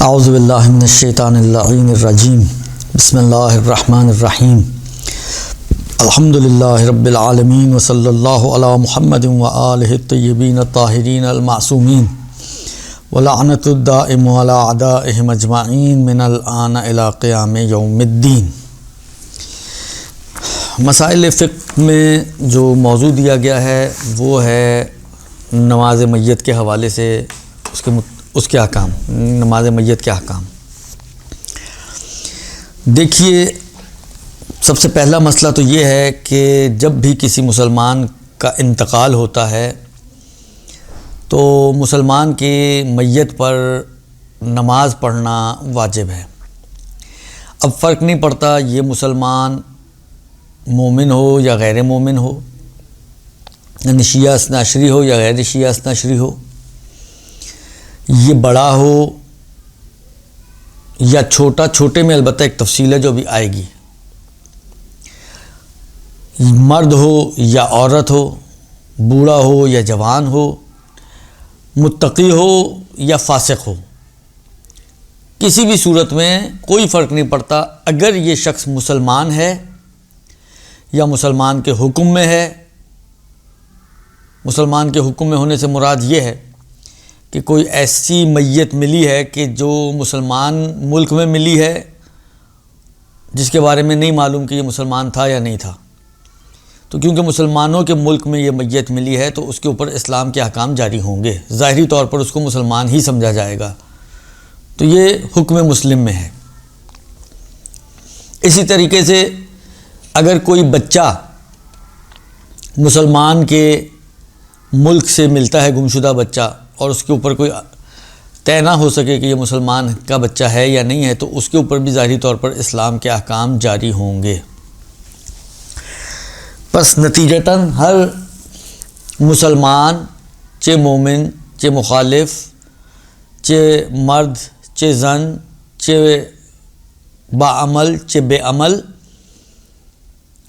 اعوذ باللہ من الشیطان اللعین الرجیم بسم اللہ الرحمن الرحیم الحمد للہ رب العالمین وصلی اللہ علی محمد وآلہ الطیبین الطاہرین المعصومین ولعنت الدائم علی اعدائہم اجمعین من الآن الی قیام یوم الدین۔ مسائل فقہ میں جو موضوع دیا گیا ہے وہ ہے نماز میت کے حوالے سے اس کے احکام، نماز میت کے احکام۔ دیکھیے، سب سے پہلا مسئلہ تو یہ ہے کہ جب بھی کسی مسلمان کا انتقال ہوتا ہے تو مسلمان کی میت پر نماز پڑھنا واجب ہے۔ اب فرق نہیں پڑتا یہ مسلمان مومن ہو یا غیر مومن ہو، یعنی شیعہ اثنا عشری ہو یا غیر شیعہ اثنا عشری ہو، یہ بڑا ہو یا چھوٹا۔ چھوٹے میں البتہ ایک تفصیل ہے جو بھی آئے گی، مرد ہو یا عورت ہو، بوڑھا ہو یا جوان ہو، متقی ہو یا فاسق ہو، کسی بھی صورت میں کوئی فرق نہیں پڑتا۔ اگر یہ شخص مسلمان ہے یا مسلمان کے حکم میں ہے، مسلمان کے حکم میں ہونے سے مراد یہ ہے کہ کوئی ایسی میت ملی ہے کہ جو مسلمان ملک میں ملی ہے جس کے بارے میں نہیں معلوم کہ یہ مسلمان تھا یا نہیں تھا، تو کیونکہ مسلمانوں کے ملک میں یہ میت ملی ہے تو اس کے اوپر اسلام کے احکام جاری ہوں گے، ظاہری طور پر اس کو مسلمان ہی سمجھا جائے گا، تو یہ حکم مسلم میں ہے۔ اسی طریقے سے اگر کوئی بچہ مسلمان کے ملک سے ملتا ہے، گمشدہ بچہ، اور اس کے اوپر کوئی طے نہ ہو سکے کہ یہ مسلمان کا بچہ ہے یا نہیں ہے، تو اس کے اوپر بھی ظاہری طور پر اسلام کے احکام جاری ہوں گے۔ پس نتیجتاً ہر مسلمان، چہ مومن، چہ مخالف، چہ مرد، چہ زن، چہ باعمل، چہ بے عمل،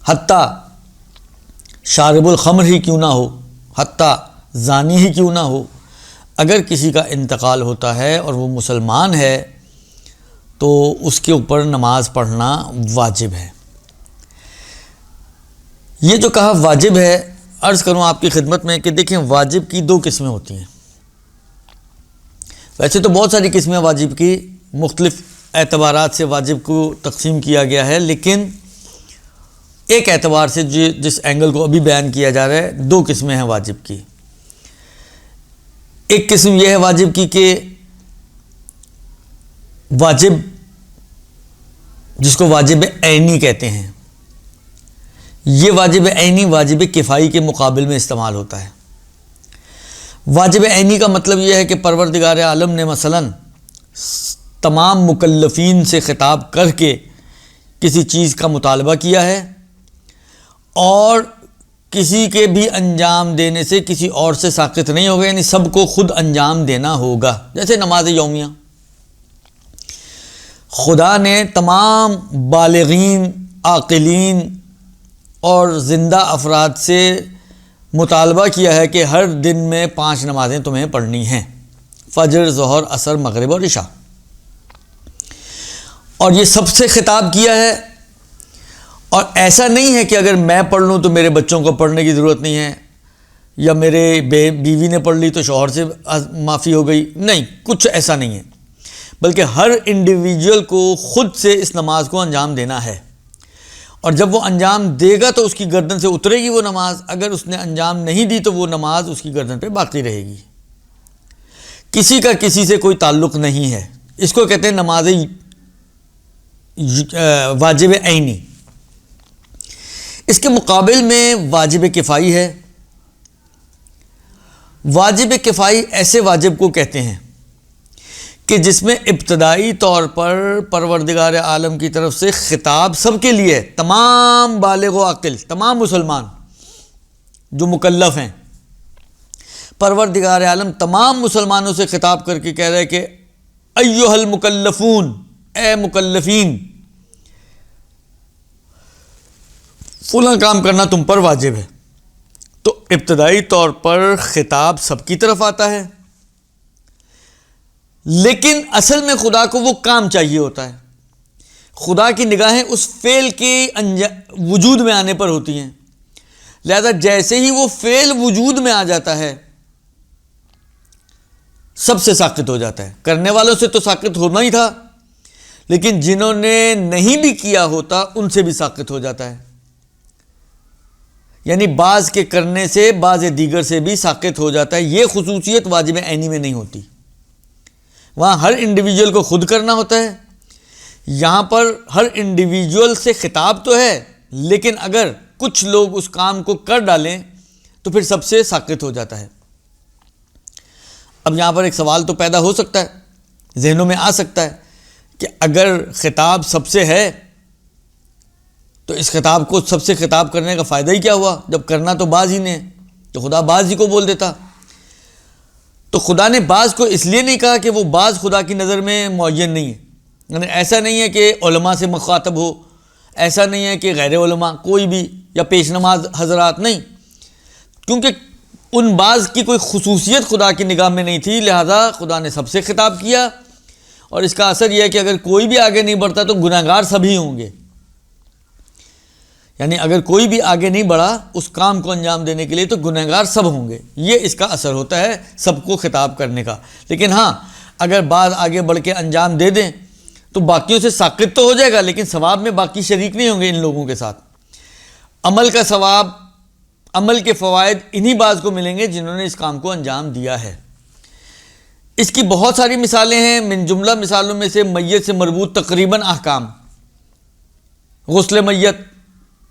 حتیٰ شارب الخمر ہی کیوں نہ ہو، حتیٰ زانی ہی کیوں نہ ہو، اگر کسی کا انتقال ہوتا ہے اور وہ مسلمان ہے تو اس کے اوپر نماز پڑھنا واجب ہے۔ یہ جو کہا واجب ہے، عرض کروں آپ کی خدمت میں کہ دیکھیں، واجب کی دو قسمیں ہوتی ہیں۔ ویسے تو بہت ساری قسمیں واجب کی، مختلف اعتبارات سے واجب کو تقسیم کیا گیا ہے، لیکن ایک اعتبار سے جس اینگل کو ابھی بیان کیا جا رہا ہے، دو قسمیں ہیں واجب کی۔ ایک قسم یہ ہے واجب کی کہ واجب جس کو واجب عینی کہتے ہیں، یہ واجب عینی واجب کفائی کے مقابل میں استعمال ہوتا ہے۔ واجب عینی کا مطلب یہ ہے کہ پروردگار عالم نے مثلا تمام مکلفین سے خطاب کر کے کسی چیز کا مطالبہ کیا ہے اور کسی کے بھی انجام دینے سے کسی اور سے ساقط نہیں ہوگا، یعنی سب کو خود انجام دینا ہوگا۔ جیسے نماز یومیہ، خدا نے تمام بالغین، عاقلین اور زندہ افراد سے مطالبہ کیا ہے کہ ہر دن میں 5 نمازیں تمہیں پڑھنی ہیں، فجر، ظہر، عصر، مغرب اور عشاء، اور یہ سب سے خطاب کیا ہے۔ اور ایسا نہیں ہے کہ اگر میں پڑھ لوں تو میرے بچوں کو پڑھنے کی ضرورت نہیں ہے، یا میرے بیوی نے پڑھ لی تو شوہر سے معافی ہو گئی، نہیں، کچھ ایسا نہیں ہے، بلکہ ہر انڈیویجول کو خود سے اس نماز کو انجام دینا ہے، اور جب وہ انجام دے گا تو اس کی گردن سے اترے گی وہ نماز، اگر اس نے انجام نہیں دی تو وہ نماز اس کی گردن پہ باقی رہے گی۔ کسی کا کسی سے کوئی تعلق نہیں ہے، اس کو کہتے ہیں نماز واجب عینی۔ اس کے مقابل میں واجب کفائی ہے۔ واجب کفائی ایسے واجب کو کہتے ہیں کہ جس میں ابتدائی طور پر پروردگار عالم کی طرف سے خطاب سب کے لیے، تمام بالغ و عاقل، تمام مسلمان جو مکلف ہیں، پروردگار عالم تمام مسلمانوں سے خطاب کر کے کہہ رہے کہ ایھا المکلفون، اے مکلفین، فلاں کام کرنا تم پر واجب ہے۔ تو ابتدائی طور پر خطاب سب کی طرف آتا ہے، لیکن اصل میں خدا کو وہ کام چاہیے ہوتا ہے. خدا کی نگاہیں اس فعل کے وجود میں آنے پر ہوتی ہیں. لہذا جیسے ہی وہ فعل وجود میں آ جاتا ہے سب سے ساقط ہو جاتا ہے. کرنے والوں سے تو ساقط ہونا ہی تھا، لیکن جنہوں نے نہیں بھی کیا ہوتا ان سے بھی ساقط ہو جاتا ہے. یعنی بعض کے کرنے سے بعض دیگر سے بھی ساقط ہو جاتا ہے. یہ خصوصیت واجب عینی میں نہیں ہوتی. وہاں ہر انڈیویجول کو خود کرنا ہوتا ہے. یہاں پر ہر انڈیویجول سے خطاب تو ہے، لیکن اگر کچھ لوگ اس کام کو کر ڈالیں تو پھر سب سے ساقط ہو جاتا ہے. اب یہاں پر ایک سوال تو پیدا ہو سکتا ہے، ذہنوں میں آ سکتا ہے کہ اگر خطاب سب سے ہے تو اس خطاب کو سب سے خطاب کرنے کا فائدہ ہی کیا ہوا؟ جب کرنا تو بعض ہی نے، تو خدا بعض ہی کو بول دیتا. تو خدا نے بعض کو اس لیے نہیں کہا کہ وہ بعض خدا کی نظر میں معین نہیں ہے. یعنی ایسا نہیں ہے کہ علماء سے مخاطب ہو، ایسا نہیں ہے کہ غیر علماء کوئی بھی یا پیش نماز حضرات، نہیں، کیونکہ ان بعض کی کوئی خصوصیت خدا کی نگاہ میں نہیں تھی، لہذا خدا نے سب سے خطاب کیا. اور اس کا اثر یہ ہے کہ اگر کوئی بھی آگے نہیں بڑھتا تو گناہگار سبھی ہوں گے. یعنی اگر کوئی بھی آگے نہیں بڑھا اس کام کو انجام دینے کے لیے تو گنہگار سب ہوں گے. یہ اس کا اثر ہوتا ہے سب کو خطاب کرنے کا. لیکن ہاں، اگر بعض آگے بڑھ کے انجام دے دیں تو باقیوں سے ساقط تو ہو جائے گا، لیکن ثواب میں باقی شریک نہیں ہوں گے ان لوگوں کے ساتھ. عمل کا ثواب، عمل کے فوائد انہی بعض کو ملیں گے جنہوں نے اس کام کو انجام دیا ہے. اس کی بہت ساری مثالیں ہیں. من جملہ مثالوں میں سے میت سے مربوط تقریباً احکام، غسل میت،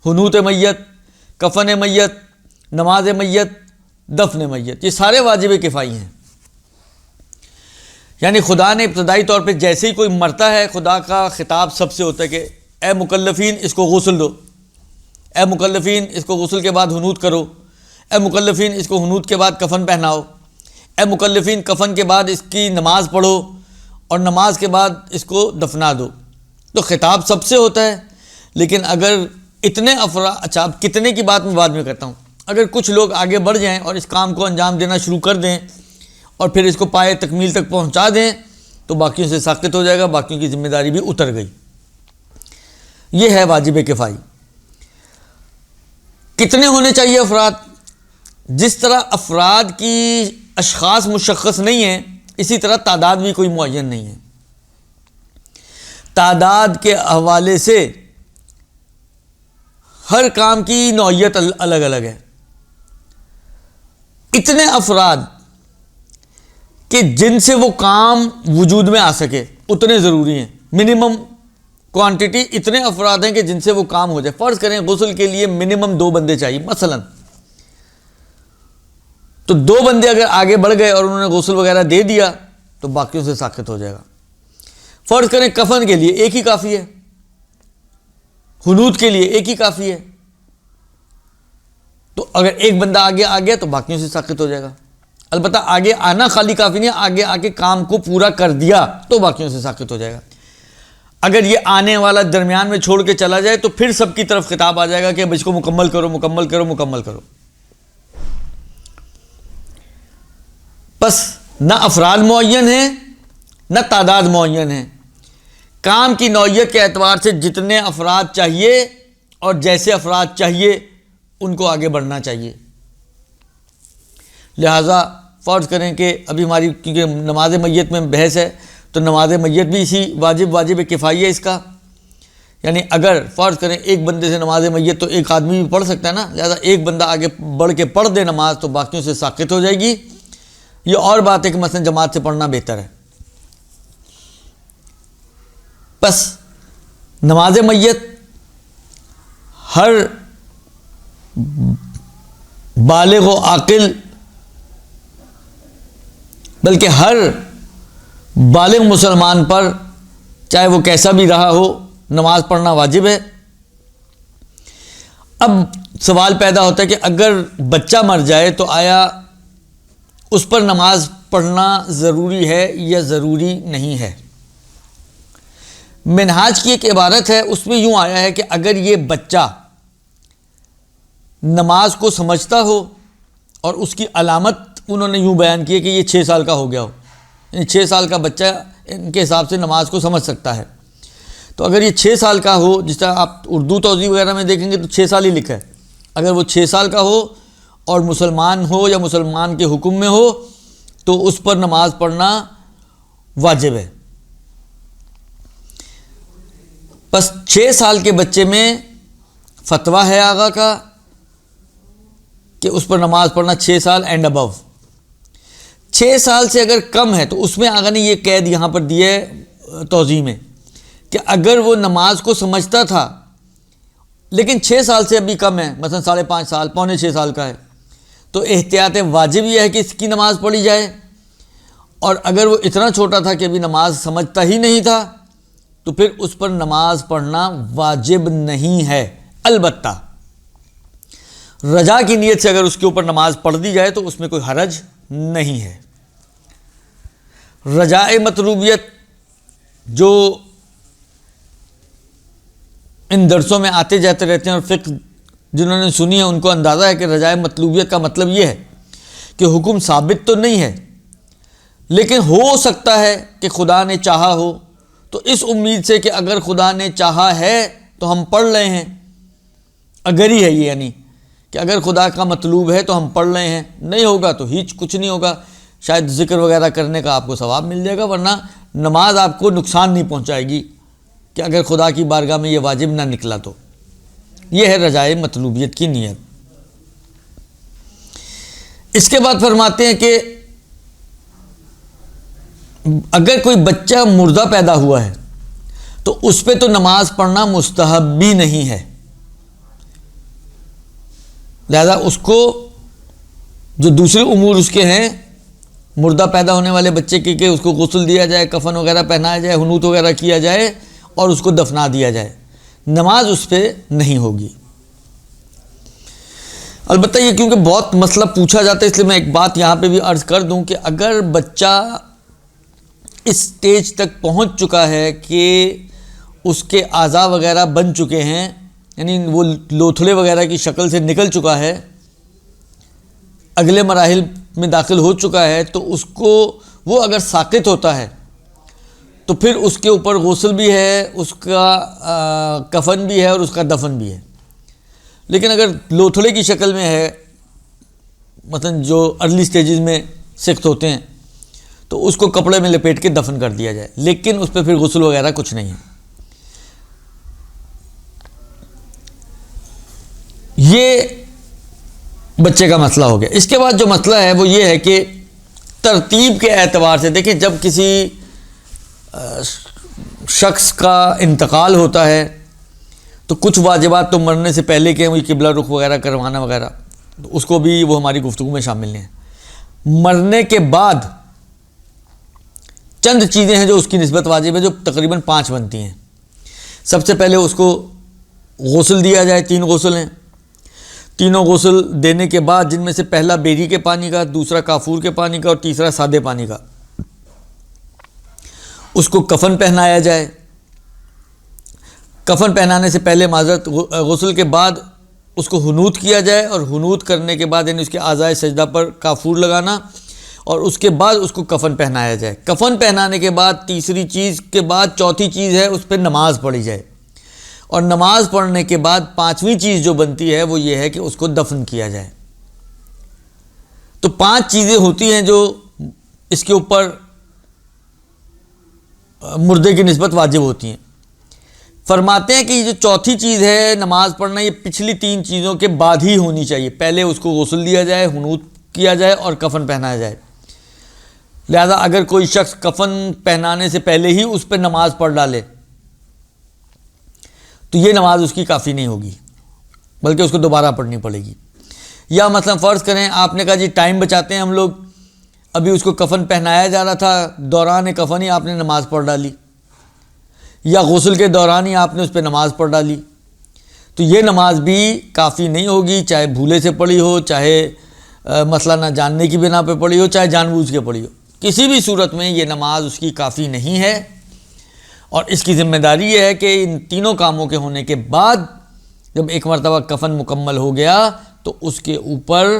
حنوط میت، کفن میت، نماز میت، دفن میت، یہ سارے واجب کفائی ہیں. یعنی خدا نے ابتدائی طور پہ جیسے ہی کوئی مرتا ہے خدا کا خطاب سب سے ہوتا ہے کہ اے مکلفین اس کو غسل دو، اے مکلفین اس کو غسل کے بعد حنوط کرو، اے مکلفین اس کو حنوط کے بعد کفن پہناؤ، اے مکلفین کفن کے بعد اس کی نماز پڑھو اور نماز کے بعد اس کو دفنا دو. تو خطاب سب سے ہوتا ہے. لیکن اگر اتنے افراد، اچھا اب کتنے کی بات میں بعد میں کرتا ہوں، اگر کچھ لوگ آگے بڑھ جائیں اور اس کام کو انجام دینا شروع کر دیں اور پھر اس کو پائے تکمیل تک پہنچا دیں تو باقیوں سے ساقط ہو جائے گا، باقیوں کی ذمہ داری بھی اتر گئی. یہ ہے واجب کفائی. کتنے ہونے چاہیے افراد؟ جس طرح افراد کی اشخاص مشخص نہیں ہیں، اسی طرح تعداد بھی کوئی معین نہیں ہے. تعداد کے حوالے سے ہر کام کی نوعیت الگ الگ ہے. اتنے افراد کہ جن سے وہ کام وجود میں آ سکے اتنے ضروری ہیں. منیمم کوانٹٹی اتنے افراد ہیں کہ جن سے وہ کام ہو جائے. فرض کریں غسل کے لیے منیمم 2 بندے چاہیے مثلا، تو 2 بندے اگر آگے بڑھ گئے اور انہوں نے غسل وغیرہ دے دیا تو باقیوں سے ساقط ہو جائے گا. فرض کریں کفن کے لیے ایک ہی کافی ہے، حنوط کے لیے ایک ہی کافی ہے، تو اگر ایک بندہ آگے آ گیا تو باقیوں سے ساقط ہو جائے گا. البتہ آگے آنا خالی کافی نہیں، آگے آ کے کام کو پورا کر دیا تو باقیوں سے ساقط ہو جائے گا. اگر یہ آنے والا درمیان میں چھوڑ کے چلا جائے تو پھر سب کی طرف خطاب آ جائے گا کہ اب اس کو مکمل کرو مکمل کرو مکمل کرو. بس نہ افراد معین ہیں نہ تعداد معین ہیں. کام کی نوعیت کے اعتبار سے جتنے افراد چاہیے اور جیسے افراد چاہیے ان کو آگے بڑھنا چاہیے. لہٰذا فرض کریں کہ ابھی ہماری کیونکہ نماز میت میں بحث ہے تو نماز میت بھی اسی واجب کفائی ہے اس کا. یعنی اگر فرض کریں ایک بندے سے نماز میت تو ایک آدمی بھی پڑھ سکتا ہے نا، لہٰذا ایک بندہ آگے بڑھ کے پڑھ دے نماز تو باقیوں سے ساقط ہو جائے گی. یہ اور بات ہے کہ مثلا جماعت سے پڑھنا بہتر ہے. بس نماز میت ہر بالغ و عاقل، بلکہ ہر بالغ مسلمان پر چاہے وہ کیسا بھی رہا ہو نماز پڑھنا واجب ہے. اب سوال پیدا ہوتا ہے کہ اگر بچہ مر جائے تو آیا اس پر نماز پڑھنا ضروری ہے یا ضروری نہیں ہے؟ منہاج کی ایک عبارت ہے، اس میں یوں آیا ہے کہ اگر یہ بچہ نماز کو سمجھتا ہو اور اس کی علامت انہوں نے یوں بیان کی ہے کہ یہ 6 سال کا ہو گیا ہو یعنی 6 سال کا بچہ ان کے حساب سے نماز کو سمجھ سکتا ہے. تو اگر یہ 6 سال کا ہو، جس طرح آپ اردو توضیح وغیرہ میں دیکھیں گے تو 6 سال ہی لکھا ہے، اگر وہ 6 سال کا ہو اور مسلمان ہو یا مسلمان کے حکم میں ہو تو اس پر نماز پڑھنا واجب ہے. بس 6 سال کے بچے میں فتویٰ ہے آقا کا کہ اس پر نماز پڑھنا 6 سال اینڈ ابو. 6 سال سے اگر کم ہے تو اس میں آقا نے یہ قید یہاں پر دی ہے توضیح میں کہ اگر وہ نماز کو سمجھتا تھا لیکن 6 سال سے ابھی کم ہے، مثلا 5.5 سال، پونے 6 سال کا ہے، تو احتیاط واجب یہ ہے کہ اس کی نماز پڑھی جائے. اور اگر وہ اتنا چھوٹا تھا کہ ابھی نماز سمجھتا ہی نہیں تھا تو پھر اس پر نماز پڑھنا واجب نہیں ہے. البتہ رجا کی نیت سے اگر اس کے اوپر نماز پڑھ دی جائے تو اس میں کوئی حرج نہیں ہے. رجائے مطلوبیت جو ان درسوں میں آتے جاتے رہتے ہیں اور فقہ جنہوں نے سنی ہے ان کو اندازہ ہے کہ رجائے مطلوبیت کا مطلب یہ ہے کہ حکم ثابت تو نہیں ہے لیکن ہو سکتا ہے کہ خدا نے چاہا ہو، تو اس امید سے کہ اگر خدا نے چاہا ہے تو ہم پڑھ رہے ہیں. اگر ہی ہے یہ، یعنی کہ اگر خدا کا مطلوب ہے تو ہم پڑھ رہے ہیں، نہیں ہوگا تو ہیچ کچھ نہیں ہوگا، شاید ذکر وغیرہ کرنے کا آپ کو ثواب مل جائے گا، ورنہ نماز آپ کو نقصان نہیں پہنچائے گی کہ اگر خدا کی بارگاہ میں یہ واجب نہ نکلا تو. یہ ہے رجائے مطلوبیت کی نیت. اس کے بعد فرماتے ہیں کہ اگر کوئی بچہ مردہ پیدا ہوا ہے تو اس پہ تو نماز پڑھنا مستحب بھی نہیں ہے، لہذا اس کو جو دوسرے امور اس کے ہیں مردہ پیدا ہونے والے بچے کے کہ اس کو غسل دیا جائے، کفن وغیرہ پہنایا جائے، حنوط وغیرہ کیا جائے اور اس کو دفنا دیا جائے، نماز اس پہ نہیں ہوگی. البتہ یہ کیونکہ بہت مسئلہ پوچھا جاتا ہے اس لیے میں ایک بات یہاں پہ بھی عرض کر دوں کہ اگر بچہ اس سٹیج تک پہنچ چکا ہے کہ اس کے اعضاء وغیرہ بن چکے ہیں، یعنی وہ لوتھڑے وغیرہ کی شکل سے نکل چکا ہے، اگلے مراحل میں داخل ہو چکا ہے، تو اس کو وہ اگر ساقط ہوتا ہے تو پھر اس کے اوپر غسل بھی ہے، اس کا کفن بھی ہے اور اس کا دفن بھی ہے. لیکن اگر لوتھڑے کی شکل میں ہے، مثلا جو ارلی سٹیجز میں سخت ہوتے ہیں، تو اس کو کپڑے میں لپیٹ کے دفن کر دیا جائے، لیکن اس پہ پھر غسل وغیرہ کچھ نہیں ہے. یہ بچے کا مسئلہ ہو گیا. اس کے بعد جو مسئلہ ہے وہ یہ ہے کہ ترتیب کے اعتبار سے دیکھیں، جب کسی شخص کا انتقال ہوتا ہے تو کچھ واجبات تو مرنے سے پہلے کے ہیں، قبلہ رخ وغیرہ کروانا وغیرہ، تو اس کو بھی وہ ہماری گفتگو میں شامل ہیں. مرنے کے بعد چند چیزیں ہیں جو اس کی نسبت واجب ہے، جو تقریباً 5 بنتی ہیں. سب سے پہلے اس کو غسل دیا جائے، 3 غسل ہیں. تینوں غسل دینے کے بعد جن میں سے پہلا بیری کے پانی کا، دوسرا کافور کے پانی کا اور تیسرا سادے پانی کا، اس کو کفن پہنایا جائے. کفن پہنانے سے پہلے معذرت غسل کے بعد اس کو حنوط کیا جائے، اور حنوط کرنے کے بعد یعنی اس کے اعضائے سجدہ پر کافور لگانا، اور اس کے بعد اس کو کفن پہنایا جائے. کفن پہنانے کے بعد تیسری چیز کے بعد چوتھی چیز ہے اس پہ نماز پڑھی جائے، اور نماز پڑھنے کے بعد 5ویں چیز جو بنتی ہے وہ یہ ہے کہ اس کو دفن کیا جائے. تو 5 چیزیں ہوتی ہیں جو اس کے اوپر مردے کی نسبت واجب ہوتی ہیں. فرماتے ہیں کہ یہ جو چوتھی چیز ہے نماز پڑھنا، یہ پچھلی 3 چیزوں کے بعد ہی ہونی چاہیے. پہلے اس کو غسل دیا جائے، حنوط کیا جائے اور کفن پہنایا جائے. لہذا اگر کوئی شخص کفن پہنانے سے پہلے ہی اس پہ نماز پڑھ ڈالے تو یہ نماز اس کی کافی نہیں ہوگی، بلکہ اس کو دوبارہ پڑھنی پڑے گی. یا مثلا فرض کریں آپ نے کہا جی ٹائم بچاتے ہیں ہم لوگ، ابھی اس کو کفن پہنایا جا رہا تھا، دوران کفن ہی آپ نے نماز پڑھ ڈالی، یا غسل کے دوران ہی آپ نے اس پہ نماز پڑھ ڈالی، تو یہ نماز بھی کافی نہیں ہوگی، چاہے بھولے سے پڑھی ہو، چاہے مسئلہ نہ جاننے کی بنا پہ پڑھی ہو، چاہے جان بوجھ کے پڑھی ہو. کسی بھی صورت میں یہ نماز اس کی کافی نہیں ہے. اور اس کی ذمہ داری یہ ہے کہ ان تینوں کاموں کے ہونے کے بعد جب ایک مرتبہ کفن مکمل ہو گیا تو اس کے اوپر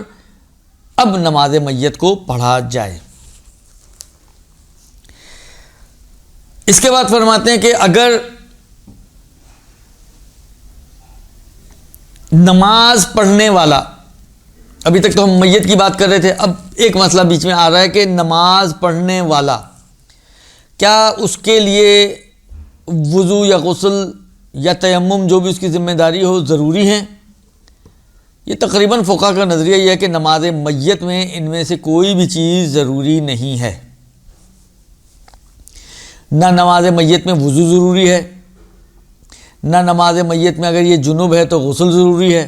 اب نماز میت کو پڑھا جائے. اس کے بعد فرماتے ہیں کہ اگر نماز پڑھنے والا، ابھی تک تو ہم میت کی بات کر رہے تھے، اب ایک مسئلہ بیچ میں آ رہا ہے کہ نماز پڑھنے والا کیا اس کے لیے وضو یا غسل یا تیمم جو بھی اس کی ذمہ داری ہو ضروری ہیں؟ یہ تقریباً فقہا کا نظریہ یہ ہے کہ نماز میت میں ان میں سے کوئی بھی چیز ضروری نہیں ہے۔ نہ نماز میت میں وضو ضروری ہے، نہ نماز میت میں اگر یہ جنب ہے تو غسل ضروری ہے،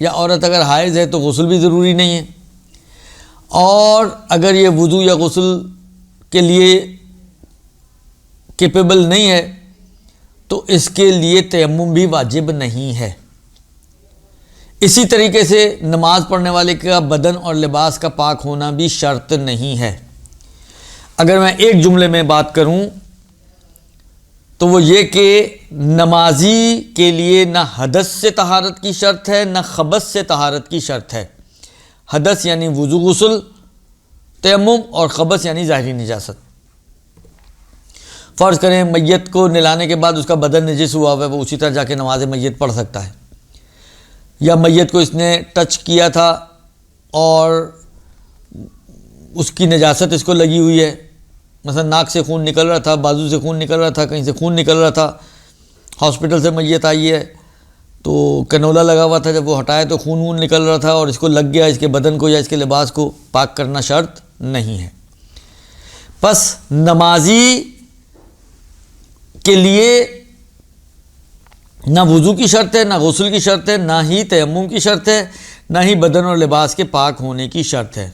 یا عورت اگر حائض ہے تو غسل بھی ضروری نہیں ہے، اور اگر یہ وضو یا غسل کے لیے کیپیبل نہیں ہے تو اس کے لیے تیمم بھی واجب نہیں ہے۔ اسی طریقے سے نماز پڑھنے والے کا بدن اور لباس کا پاک ہونا بھی شرط نہیں ہے۔ اگر میں ایک جملے میں بات کروں تو وہ یہ کہ نمازی کے لیے نہ حدث سے طہارت کی شرط ہے، نہ خبث سے طہارت کی شرط ہے۔ حدث یعنی وضو غسل تیمم، اور خبث یعنی ظاہری نجاست۔ فرض کریں میت کو نہلانے کے بعد اس کا بدن نجس ہوا ہوا ہے، وہ اسی طرح جا کے نماز میت پڑھ سکتا ہے، یا میت کو اس نے ٹچ کیا تھا اور اس کی نجاست اس کو لگی ہوئی ہے، مثلا ناک سے خون نکل رہا تھا، بازو سے خون نکل رہا تھا، کہیں سے خون نکل رہا تھا، ہاسپٹل سے میت آئی ہے تو کنولا لگا ہوا تھا، جب وہ ہٹایا تو خون وون نکل رہا تھا اور اس کو لگ گیا، اس کے بدن کو یا اس کے لباس کو پاک کرنا شرط نہیں ہے۔ بس نمازی کے لیے نہ وضو کی شرط ہے، نہ غسل کی شرط ہے، نہ ہی تیمم کی شرط ہے، نہ ہی بدن اور لباس کے پاک ہونے کی شرط ہے۔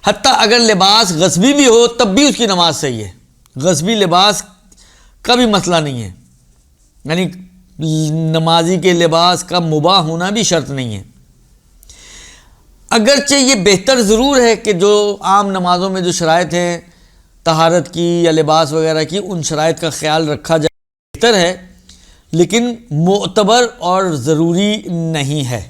حتیٰ اگر لباس غصبی بھی ہو تب بھی اس کی نماز صحیح ہے، غصبی لباس کا بھی مسئلہ نہیں ہے، یعنی نمازی کے لباس کا مباح ہونا بھی شرط نہیں ہے۔ اگرچہ یہ بہتر ضرور ہے کہ جو عام نمازوں میں جو شرائط ہیں طہارت کی یا لباس وغیرہ کی، ان شرائط کا خیال رکھا جائے، بہتر ہے، لیکن معتبر اور ضروری نہیں ہے۔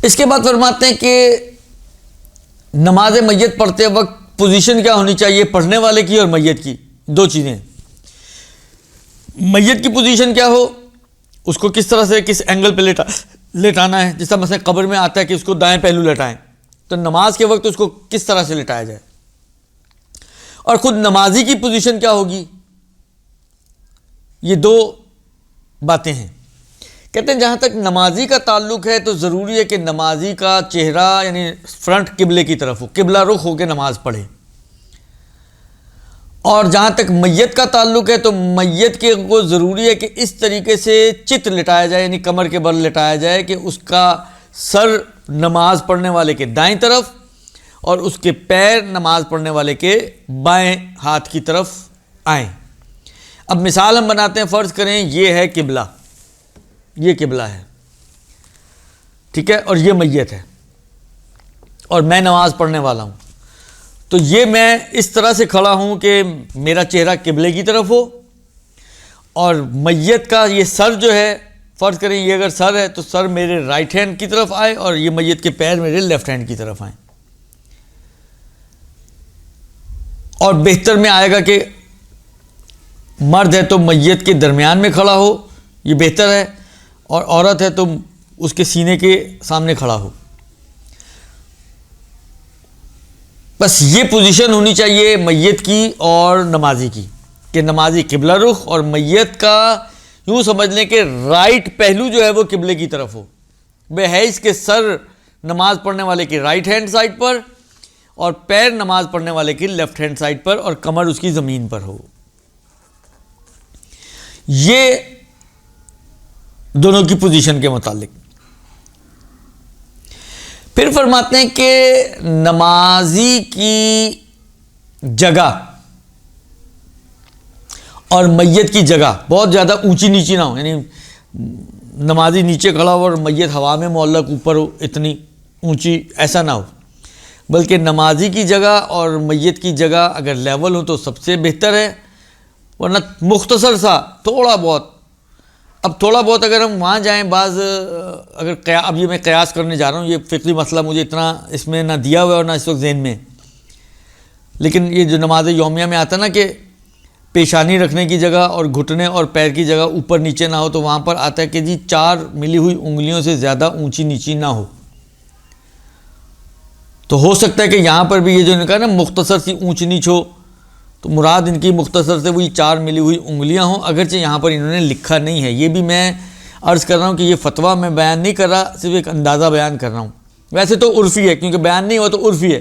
اس کے بعد فرماتے ہیں کہ نماز میت پڑھتے وقت پوزیشن کیا ہونی چاہیے، پڑھنے والے کی اور میت کی، دو چیزیں۔ میت کی پوزیشن کیا ہو، اس کو کس طرح سے کس اینگل پہ لٹانا ہے، جس طرح مثلا قبر میں آتا ہے کہ اس کو دائیں پہلو لٹائیں، تو نماز کے وقت اس کو کس طرح سے لٹایا جائے، اور خود نمازی کی پوزیشن کیا ہوگی، یہ دو باتیں ہیں۔ کہتے ہیں جہاں تک نمازی کا تعلق ہے تو ضروری ہے کہ نمازی کا چہرہ یعنی فرنٹ قبلے کی طرف ہو، قبلہ رخ ہو کے نماز پڑھے، اور جہاں تک میت کا تعلق ہے تو میت کے کو ضروری ہے کہ اس طریقے سے چت لٹایا جائے، یعنی کمر کے بل لٹایا جائے کہ اس کا سر نماز پڑھنے والے کے دائیں طرف اور اس کے پیر نماز پڑھنے والے کے بائیں ہاتھ کی طرف آئیں۔ اب مثال ہم بناتے ہیں، فرض کریں یہ ہے قبلہ، یہ قبلہ ہے، ٹھیک ہے، اور یہ میت ہے اور میں نماز پڑھنے والا ہوں، تو یہ میں اس طرح سے کھڑا ہوں کہ میرا چہرہ قبلے کی طرف ہو، اور میت کا یہ سر جو ہے، فرض کریں یہ اگر سر ہے تو سر میرے رائٹ ہینڈ کی طرف آئے اور یہ میت کے پیر میرے لیفٹ ہینڈ کی طرف آئیں۔ اور بہتر میں آئے گا کہ مرد ہے تو میت کے درمیان میں کھڑا ہو، یہ بہتر ہے، اور عورت ہے تو اس کے سینے کے سامنے کھڑا ہو۔ بس یہ پوزیشن ہونی چاہیے میت کی اور نمازی کی، کہ نمازی قبلہ رخ اور میت کا یوں سمجھ لیں کہ رائٹ پہلو جو ہے وہ قبلے کی طرف ہو، بحیث کہ سر نماز پڑھنے والے کی رائٹ ہینڈ سائڈ پر اور پیر نماز پڑھنے والے کی لیفٹ ہینڈ سائڈ پر، اور کمر اس کی زمین پر ہو۔ یہ دونوں کی پوزیشن کے متعلق۔ پھر فرماتے ہیں کہ نمازی کی جگہ اور میت کی جگہ بہت زیادہ اونچی نیچی نہ ہو، یعنی نمازی نیچے کھڑا ہو اور میت ہوا میں معلق اوپر ہو، اتنی اونچی ایسا نہ ہو، بلکہ نمازی کی جگہ اور میت کی جگہ اگر لیول ہو تو سب سے بہتر ہے، ورنہ مختصر سا تھوڑا بہت، اب تھوڑا بہت اگر ہم وہاں جائیں، بعض اگر اب یہ میں قیاس کرنے جا رہا ہوں، یہ فقہی مسئلہ مجھے اتنا اس میں نہ دیا ہوا ہے اور نہ اس وقت ذہن میں، لیکن یہ جو نماز یومیہ میں آتا ہے نا کہ پیشانی رکھنے کی جگہ اور گھٹنے اور پیر کی جگہ اوپر نیچے نہ ہو، تو وہاں پر آتا ہے کہ جی 4 ملی ہوئی انگلیوں سے زیادہ اونچی نیچی نہ ہو. تو ہو سکتا ہے کہ یہاں پر بھی یہ جو کہا نا مختصر سی اونچ نیچ ہو، تو مراد ان کی مختصر سے وہی 4 ملی ہوئی انگلیاں ہوں، اگرچہ یہاں پر انہوں نے لکھا نہیں ہے. یہ بھی میں عرض کر رہا ہوں کہ یہ فتویٰ میں بیان نہیں کر رہا، صرف ایک اندازہ بیان کر رہا ہوں. ویسے تو عرفی ہے، کیونکہ بیان نہیں ہوا تو عرفی ہے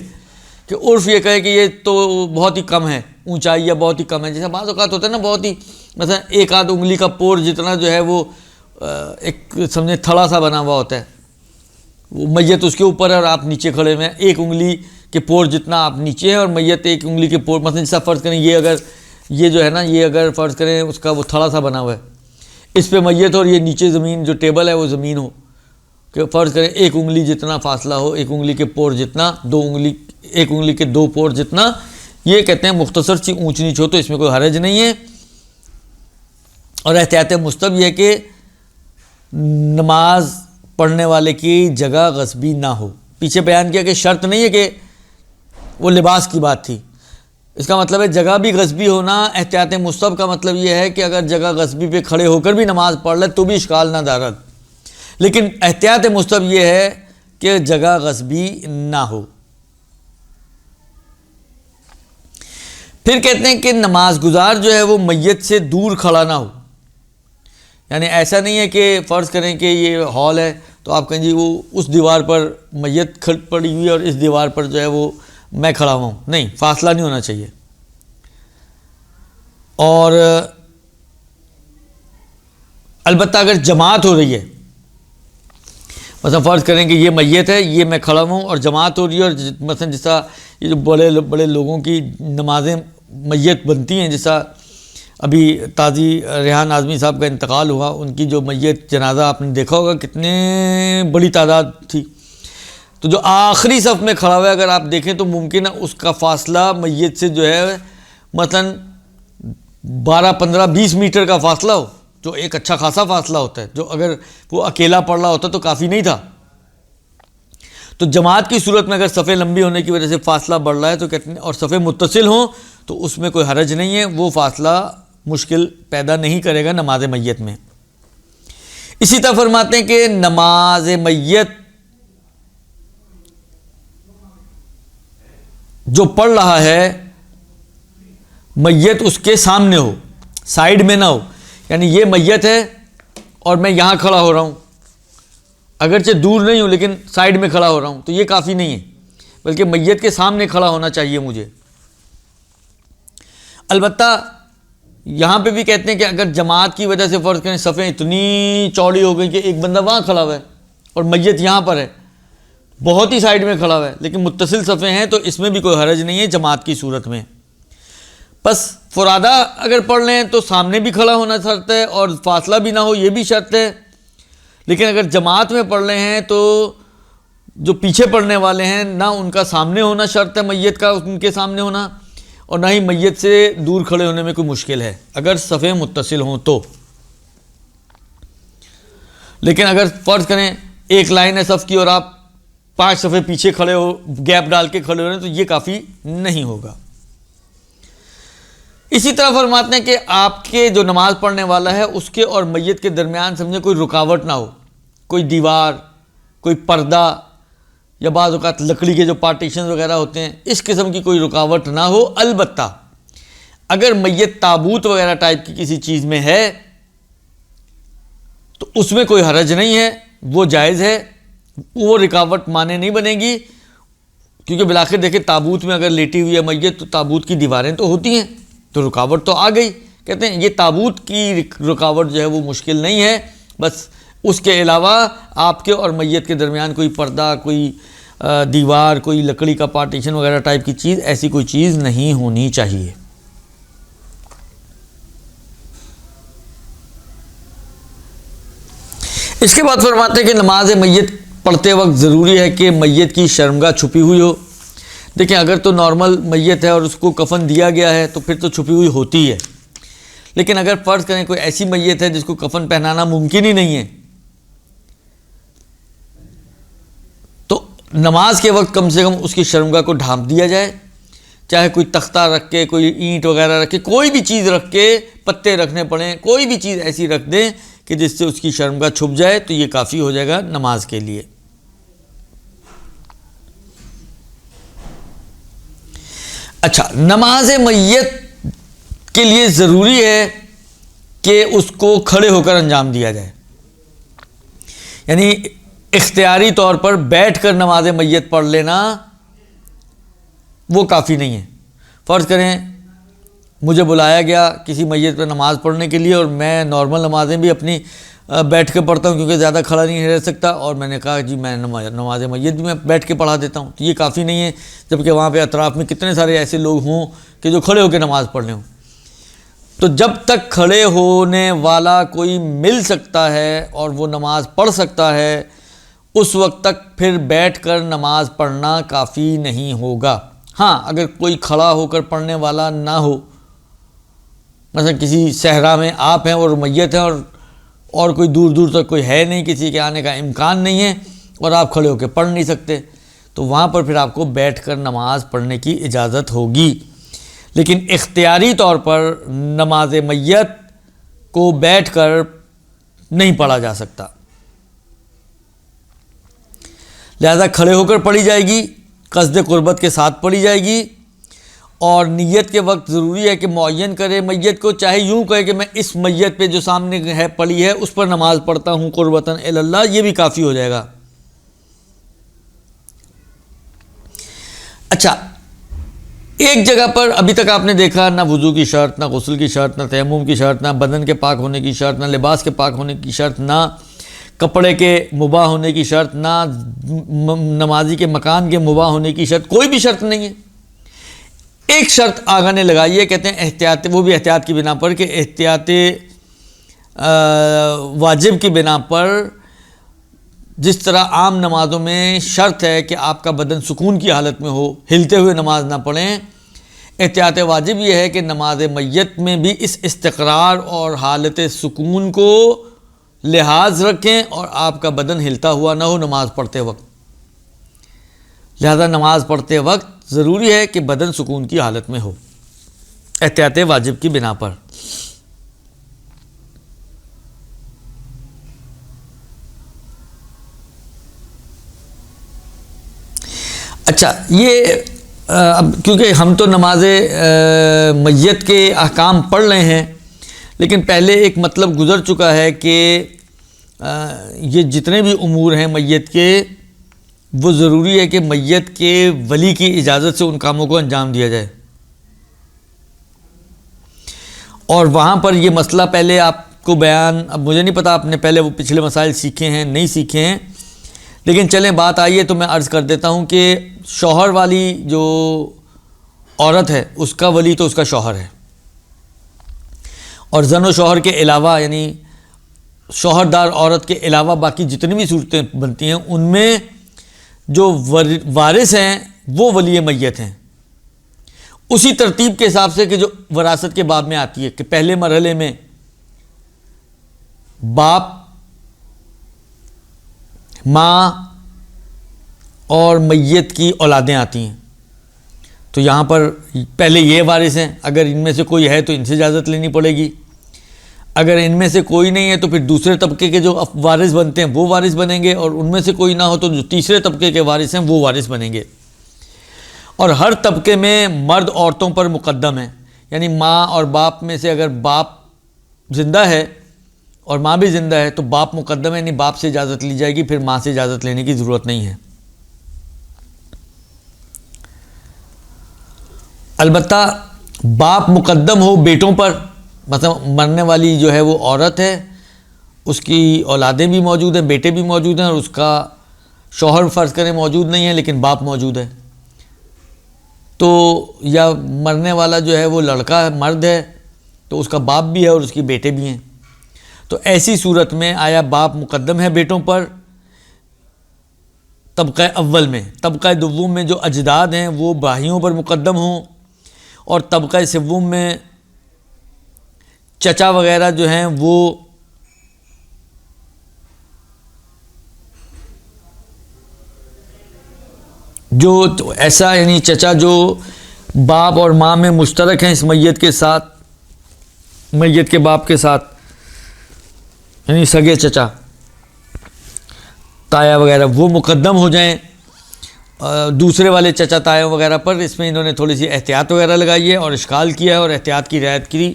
کہ عرف یہ کہے کہ یہ تو بہت ہی کم ہے اونچائی، یا بہت ہی کم ہے. جیسے بعض اوقات ہوتا ہے نا بہت ہی مثلا 1 آدھ انگلی کا پور جتنا جو ہے وہ ایک سمجھے تھڑا سا بنا ہوا ہوتا ہے، وہ میت اس کے اوپر ہے اور آپ نیچے کھڑے ہوئے ہیں. 1 انگلی کے پور جتنا آپ نیچے ہیں اور میت 1 انگلی کے پور، مثلا جیسا فرض کریں یہ جو ہے نا یہ اگر فرض کریں اس کا وہ تھڑا سا بنا ہوا ہے، اس پہ میت اور یہ نیچے زمین جو ٹیبل ہے وہ زمین ہو، کہ فرض کریں 1 انگلی جتنا فاصلہ ہو، 1 انگلی کے پور جتنا، 1 انگلی کے 2 پور جتنا، یہ کہتے ہیں مختصر سی اونچ نیچ ہو تو اس میں کوئی حرج نہیں ہے. اور احتیاط مستحب یہ ہے کہ نماز پڑھنے والے کی جگہ غصبی نہ ہو. پیچھے بیان کیا کہ شرط نہیں ہے کہ وہ لباس کی بات تھی، اس کا مطلب ہے جگہ بھی غصبی ہونا. احتیاط مستحب کا مطلب یہ ہے کہ اگر جگہ غصبی پہ کھڑے ہو کر بھی نماز پڑھ لے تو بھی اشکال نہ دارد، لیکن احتیاط مستحب یہ ہے کہ جگہ غصبی نہ ہو. پھر کہتے ہیں کہ نماز گزار جو ہے وہ میت سے دور کھڑا نہ ہو. یعنی ایسا نہیں ہے کہ فرض کریں کہ یہ ہال ہے تو آپ کہیں جی وہ اس دیوار پر میت کھڑ پڑی ہوئی ہے اور اس دیوار پر جو ہے وہ میں کھڑا ہوا ہوں. نہیں، فاصلہ نہیں ہونا چاہیے. اور البتہ اگر جماعت ہو رہی ہے، مثلا فرض کریں کہ یہ میت ہے، یہ میں کھڑا ہوں اور جماعت ہو رہی ہے، اور مثلا جیسا یہ جو بڑے بڑے لوگوں کی نمازیں میت بنتی ہیں، جیسا ابھی تازی ریحان اعظمی صاحب کا انتقال ہوا، ان کی جو میت جنازہ آپ نے دیکھا ہوگا کتنے بڑی تعداد تھی، تو جو آخری صف میں کھڑا ہوا ہے اگر آپ دیکھیں تو ممکن ہے اس کا فاصلہ میت سے جو ہے مثلا 12 15 20 میٹر کا فاصلہ ہو، جو ایک اچھا خاصا فاصلہ ہوتا ہے، جو اگر وہ اکیلا پڑھ رہا ہوتا تو کافی نہیں تھا. تو جماعت کی صورت میں اگر صفیں لمبی ہونے کی وجہ سے فاصلہ بڑھ رہا ہے تو کہتے ہیں، اور صفیں متصل ہوں تو اس میں کوئی حرج نہیں ہے، وہ فاصلہ مشکل پیدا نہیں کرے گا نماز میت میں. اسی طرح فرماتے ہیں کہ نماز میت جو پڑھ رہا ہے میت اس کے سامنے ہو، سائیڈ میں نہ ہو. یعنی یہ میت ہے اور میں یہاں کھڑا ہو رہا ہوں، اگرچہ دور نہیں ہوں لیکن سائیڈ میں کھڑا ہو رہا ہوں، تو یہ کافی نہیں ہے، بلکہ میت کے سامنے کھڑا ہونا چاہیے مجھے. البتہ یہاں پہ بھی کہتے ہیں کہ اگر جماعت کی وجہ سے فرض کریں صفیں اتنی چوڑی ہو گئی کہ ایک بندہ وہاں کھڑا ہوا ہے اور میت یہاں پر ہے، بہت ہی سائیڈ میں کھڑا ہوا ہے، لیکن متصل صفیں ہیں، تو اس میں بھی کوئی حرج نہیں ہے جماعت کی صورت میں. بس فرادہ اگر پڑھ لیں تو سامنے بھی کھڑا ہونا شرط ہے اور فاصلہ بھی نہ ہو، یہ بھی شرط ہے. لیکن اگر جماعت میں پڑھ رہے ہیں تو جو پیچھے پڑھنے والے ہیں نہ ان کا سامنے ہونا شرط ہے، میت کا ان کے سامنے ہونا، اور نہ ہی میت سے دور کھڑے ہونے میں کوئی مشکل ہے اگر صفیں متصل ہوں تو. لیکن اگر فرض کریں ایک لائن ہے صف کی اور آپ 5 صفیں پیچھے کھڑے ہو، گیپ ڈال کے کھڑے ہو رہے ہیں، تو یہ کافی نہیں ہوگا. اسی طرح فرماتے ہیں کہ آپ کے جو نماز پڑھنے والا ہے اس کے اور میت کے درمیان سمجھے کوئی رکاوٹ نہ ہو، کوئی دیوار، کوئی پردہ، یا بعض اوقات لکڑی کے جو پارٹیشن وغیرہ ہوتے ہیں، اس قسم کی کوئی رکاوٹ نہ ہو. البتہ اگر میت تابوت وغیرہ ٹائپ کی کسی چیز میں ہے تو اس میں کوئی حرج نہیں ہے، وہ جائز ہے، وہ رکاوٹ مانے نہیں بنے گی، کیونکہ بالآخر دیکھیں تابوت میں اگر لیٹی ہوئی ہے میت تو تابوت کی دیواریں تو ہوتی ہیں، تو رکاوٹ تو آ گئی. کہتے ہیں یہ تابوت کی رکاوٹ جو ہے وہ مشکل نہیں ہے، بس اس کے علاوہ آپ کے اور میت کے درمیان کوئی پردہ، کوئی دیوار، کوئی لکڑی کا پارٹیشن وغیرہ ٹائپ کی چیز، ایسی کوئی چیز نہیں ہونی چاہیے. اس کے بعد فرماتے ہیں کہ نماز میت پڑھتے وقت ضروری ہے کہ میت کی شرمگاہ چھپی ہوئی ہو. دیکھیں اگر تو نارمل میت ہے اور اس کو کفن دیا گیا ہے تو پھر تو چھپی ہوئی ہوتی ہے، لیکن اگر فرض کریں کوئی ایسی میت ہے جس کو کفن پہنانا ممکن ہی نہیں ہے تو نماز کے وقت کم سے کم اس کی شرمگاہ کو ڈھانپ دیا جائے چاہے کوئی تختہ رکھ کے، کوئی اینٹ وغیرہ رکھ کے، کوئی بھی چیز رکھ کے، پتے رکھنے پڑیں، کوئی بھی چیز ایسی رکھ دیں کہ جس سے اس کی شرمگاہ چھپ جائے، تو یہ کافی ہو جائے گا نماز کے لیے۔ اچھا، نماز میت کے لیے ضروری ہے کہ اس کو کھڑے ہو کر انجام دیا جائے، یعنی اختیاری طور پر بیٹھ کر نماز میت پڑھ لینا وہ کافی نہیں ہے۔ فرض کریں مجھے بلایا گیا کسی میت پہ نماز پڑھنے کے لیے، اور میں نارمل نمازیں بھی اپنی بیٹھ کے پڑھتا ہوں کیونکہ زیادہ کھڑا نہیں رہ سکتا، اور میں نے کہا جی میں نماز میت بھی میں بیٹھ کے پڑھا دیتا ہوں، تو یہ کافی نہیں ہے، جبکہ وہاں پہ اطراف میں کتنے سارے ایسے لوگ ہوں کہ جو کھڑے ہو کے نماز پڑھ رہے ہوں۔ تو جب تک کھڑے ہونے والا کوئی مل سکتا ہے اور وہ نماز پڑھ سکتا ہے، اس وقت تک پھر بیٹھ کر نماز پڑھنا کافی نہیں ہوگا۔ ہاں، اگر کوئی کھڑا ہو کر پڑھنے والا نہ ہو، مثلا کسی صحرا میں آپ ہیں اور میت ہیں، اور کوئی دور دور تک کوئی ہے نہیں، کسی کے آنے کا امکان نہیں ہے، اور آپ کھڑے ہو کے پڑھ نہیں سکتے، تو وہاں پر پھر آپ کو بیٹھ کر نماز پڑھنے کی اجازت ہوگی۔ لیکن اختیاری طور پر نماز میت کو بیٹھ کر نہیں پڑھا جا سکتا، لہذا کھڑے ہو کر پڑھی جائے گی، قصد قربت کے ساتھ پڑھی جائے گی، اور نیت کے وقت ضروری ہے کہ معین کرے میت کو، چاہے یوں کہے کہ میں اس میت پہ جو سامنے ہے پڑھی ہے اس پر نماز پڑھتا ہوں قربتاً الی اللہ، یہ بھی کافی ہو جائے گا۔ اچھا، ایک جگہ پر ابھی تک آپ نے دیکھا نہ وضو کی شرط، نہ غسل کی شرط، نہ تیمم کی شرط، نہ بدن کے پاک ہونے کی شرط، نہ لباس کے پاک ہونے کی شرط، نہ کپڑے کے مباح ہونے کی شرط، نہ نمازی کے مکان کے مباح ہونے کی شرط، کوئی بھی شرط نہیں ہے۔ ایک شرط آقا نے لگائی ہے، کہتے ہیں احتیاط، وہ بھی احتیاط کی بنا پر، کہ احتیاط واجب کی بنا پر، جس طرح عام نمازوں میں شرط ہے کہ آپ کا بدن سکون کی حالت میں ہو، ہلتے ہوئے نماز نہ پڑھیں، احتیاط واجب یہ ہے کہ نماز میت میں بھی اس استقرار اور حالت سکون کو لحاظ رکھیں اور آپ کا بدن ہلتا ہوا نہ ہو نماز پڑھتے وقت۔ لہذا نماز پڑھتے وقت ضروری ہے کہ بدن سکون کی حالت میں ہو، احتیاط واجب کی بنا پر۔ اچھا، یہ اب کیونکہ ہم تو نماز میت کے احکام پڑھ رہے ہیں، لیکن پہلے ایک مطلب گزر چکا ہے کہ یہ جتنے بھی امور ہیں میت کے، وہ ضروری ہے کہ میت کے ولی کی اجازت سے ان کاموں کو انجام دیا جائے۔ اور وہاں پر یہ مسئلہ پہلے آپ کو بیان، اب مجھے نہیں پتا آپ نے پہلے وہ پچھلے مسائل سیکھے ہیں نہیں سیکھے ہیں، لیکن چلیں بات آئیے تو میں عرض کر دیتا ہوں کہ شوہر والی جو عورت ہے اس کا ولی تو اس کا شوہر ہے، اور زن و شوہر کے علاوہ، یعنی شوہردار عورت کے علاوہ باقی جتنی بھی صورتیں بنتی ہیں ان میں جو وارث ہیں وہ ولی میت ہیں، اسی ترتیب کے حساب سے کہ جو وراثت کے باب میں آتی ہے، کہ پہلے مرحلے میں باپ، ماں اور میت کی اولادیں آتی ہیں، تو یہاں پر پہلے یہ وارث ہیں، اگر ان میں سے کوئی ہے تو ان سے اجازت لینی پڑے گی، اگر ان میں سے کوئی نہیں ہے تو پھر دوسرے طبقے کے جو وارث بنتے ہیں وہ وارث بنیں گے، اور ان میں سے کوئی نہ ہو تو جو تیسرے طبقے کے وارث ہیں وہ وارث بنیں گے۔ اور ہر طبقے میں مرد عورتوں پر مقدم ہے، یعنی ماں اور باپ میں سے اگر باپ زندہ ہے اور ماں بھی زندہ ہے تو باپ مقدم ہے، یعنی باپ سے اجازت لی جائے گی، پھر ماں سے اجازت لینے کی ضرورت نہیں ہے۔ البتہ باپ مقدم ہو بیٹوں پر، مثلا مرنے والی جو ہے وہ عورت ہے، اس کی اولادیں بھی موجود ہیں، بیٹے بھی موجود ہیں، اور اس کا شوہر فرض کریں موجود نہیں ہے لیکن باپ موجود ہے، تو یا مرنے والا جو ہے وہ لڑکا ہے، مرد ہے، تو اس کا باپ بھی ہے اور اس کی بیٹے بھی ہیں، تو ایسی صورت میں آیا باپ مقدم ہے بیٹوں پر طبقہ اول میں، طبقہ دوم میں جو اجداد ہیں وہ بھائیوں پر مقدم ہوں، اور طبقہ سوم میں چچا وغیرہ جو ہیں وہ جو ایسا، یعنی چچا جو باپ اور ماں میں مشترک ہیں اس میت کے ساتھ، میت کے باپ کے ساتھ، یعنی سگے چچا تایا وغیرہ، وہ مقدم ہو جائیں دوسرے والے چچا تایا وغیرہ پر۔ اس میں انہوں نے تھوڑی سی احتیاط وغیرہ لگائی ہے اور اشکال کیا ہے اور احتیاط کی رعایت کی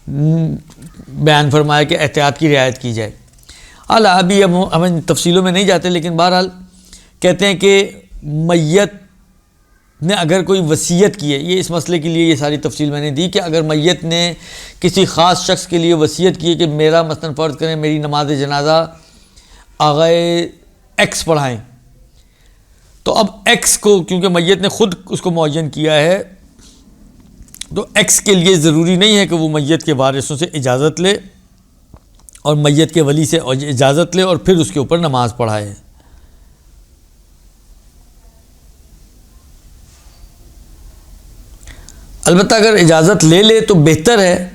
بیان فرمایا کہ احتیاط کی رعایت کی جائے۔ اعلیٰ ابھی ہم ان تفصیلوں میں نہیں جاتے، لیکن بہرحال کہتے ہیں کہ میت نے اگر کوئی وصیت کی ہے، یہ اس مسئلے کے لیے یہ ساری تفصیل میں نے دی کہ اگر میت نے کسی خاص شخص کے لیے وصیت کی ہے کہ میرا مثلاً فرض کریں میری نماز جنازہ آغا ایکس پڑھائیں، تو اب ایکس کو کیونکہ میت نے خود اس کو معین کیا ہے، تو ایکس کے لیے ضروری نہیں ہے کہ وہ میت کے وارثوں سے اجازت لے اور میت کے ولی سے اجازت لے اور پھر اس کے اوپر نماز پڑھائے۔ البتہ اگر اجازت لے لے تو بہتر ہے،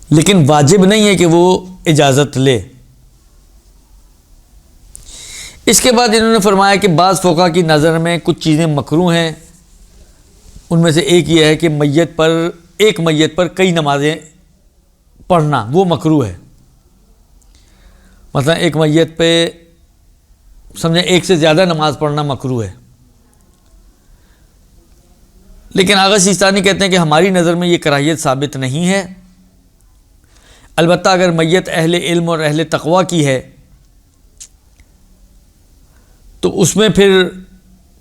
لیکن واجب نہیں ہے کہ وہ اجازت لے۔ اس کے بعد انہوں نے فرمایا کہ بعض فقہا کی نظر میں کچھ چیزیں مکروہ ہیں، ان میں سے ایک یہ ہے کہ ایک میت پر کئی نمازیں پڑھنا وہ مکروہ ہے۔ مثلا ایک میت پہ سمجھیں ایک سے زیادہ نماز پڑھنا مکروہ ہے، لیکن آغا سیستانی کہتے ہیں کہ ہماری نظر میں یہ کراہیت ثابت نہیں ہے۔ البتہ اگر میت اہل علم اور اہل تقوی کی ہے تو اس میں پھر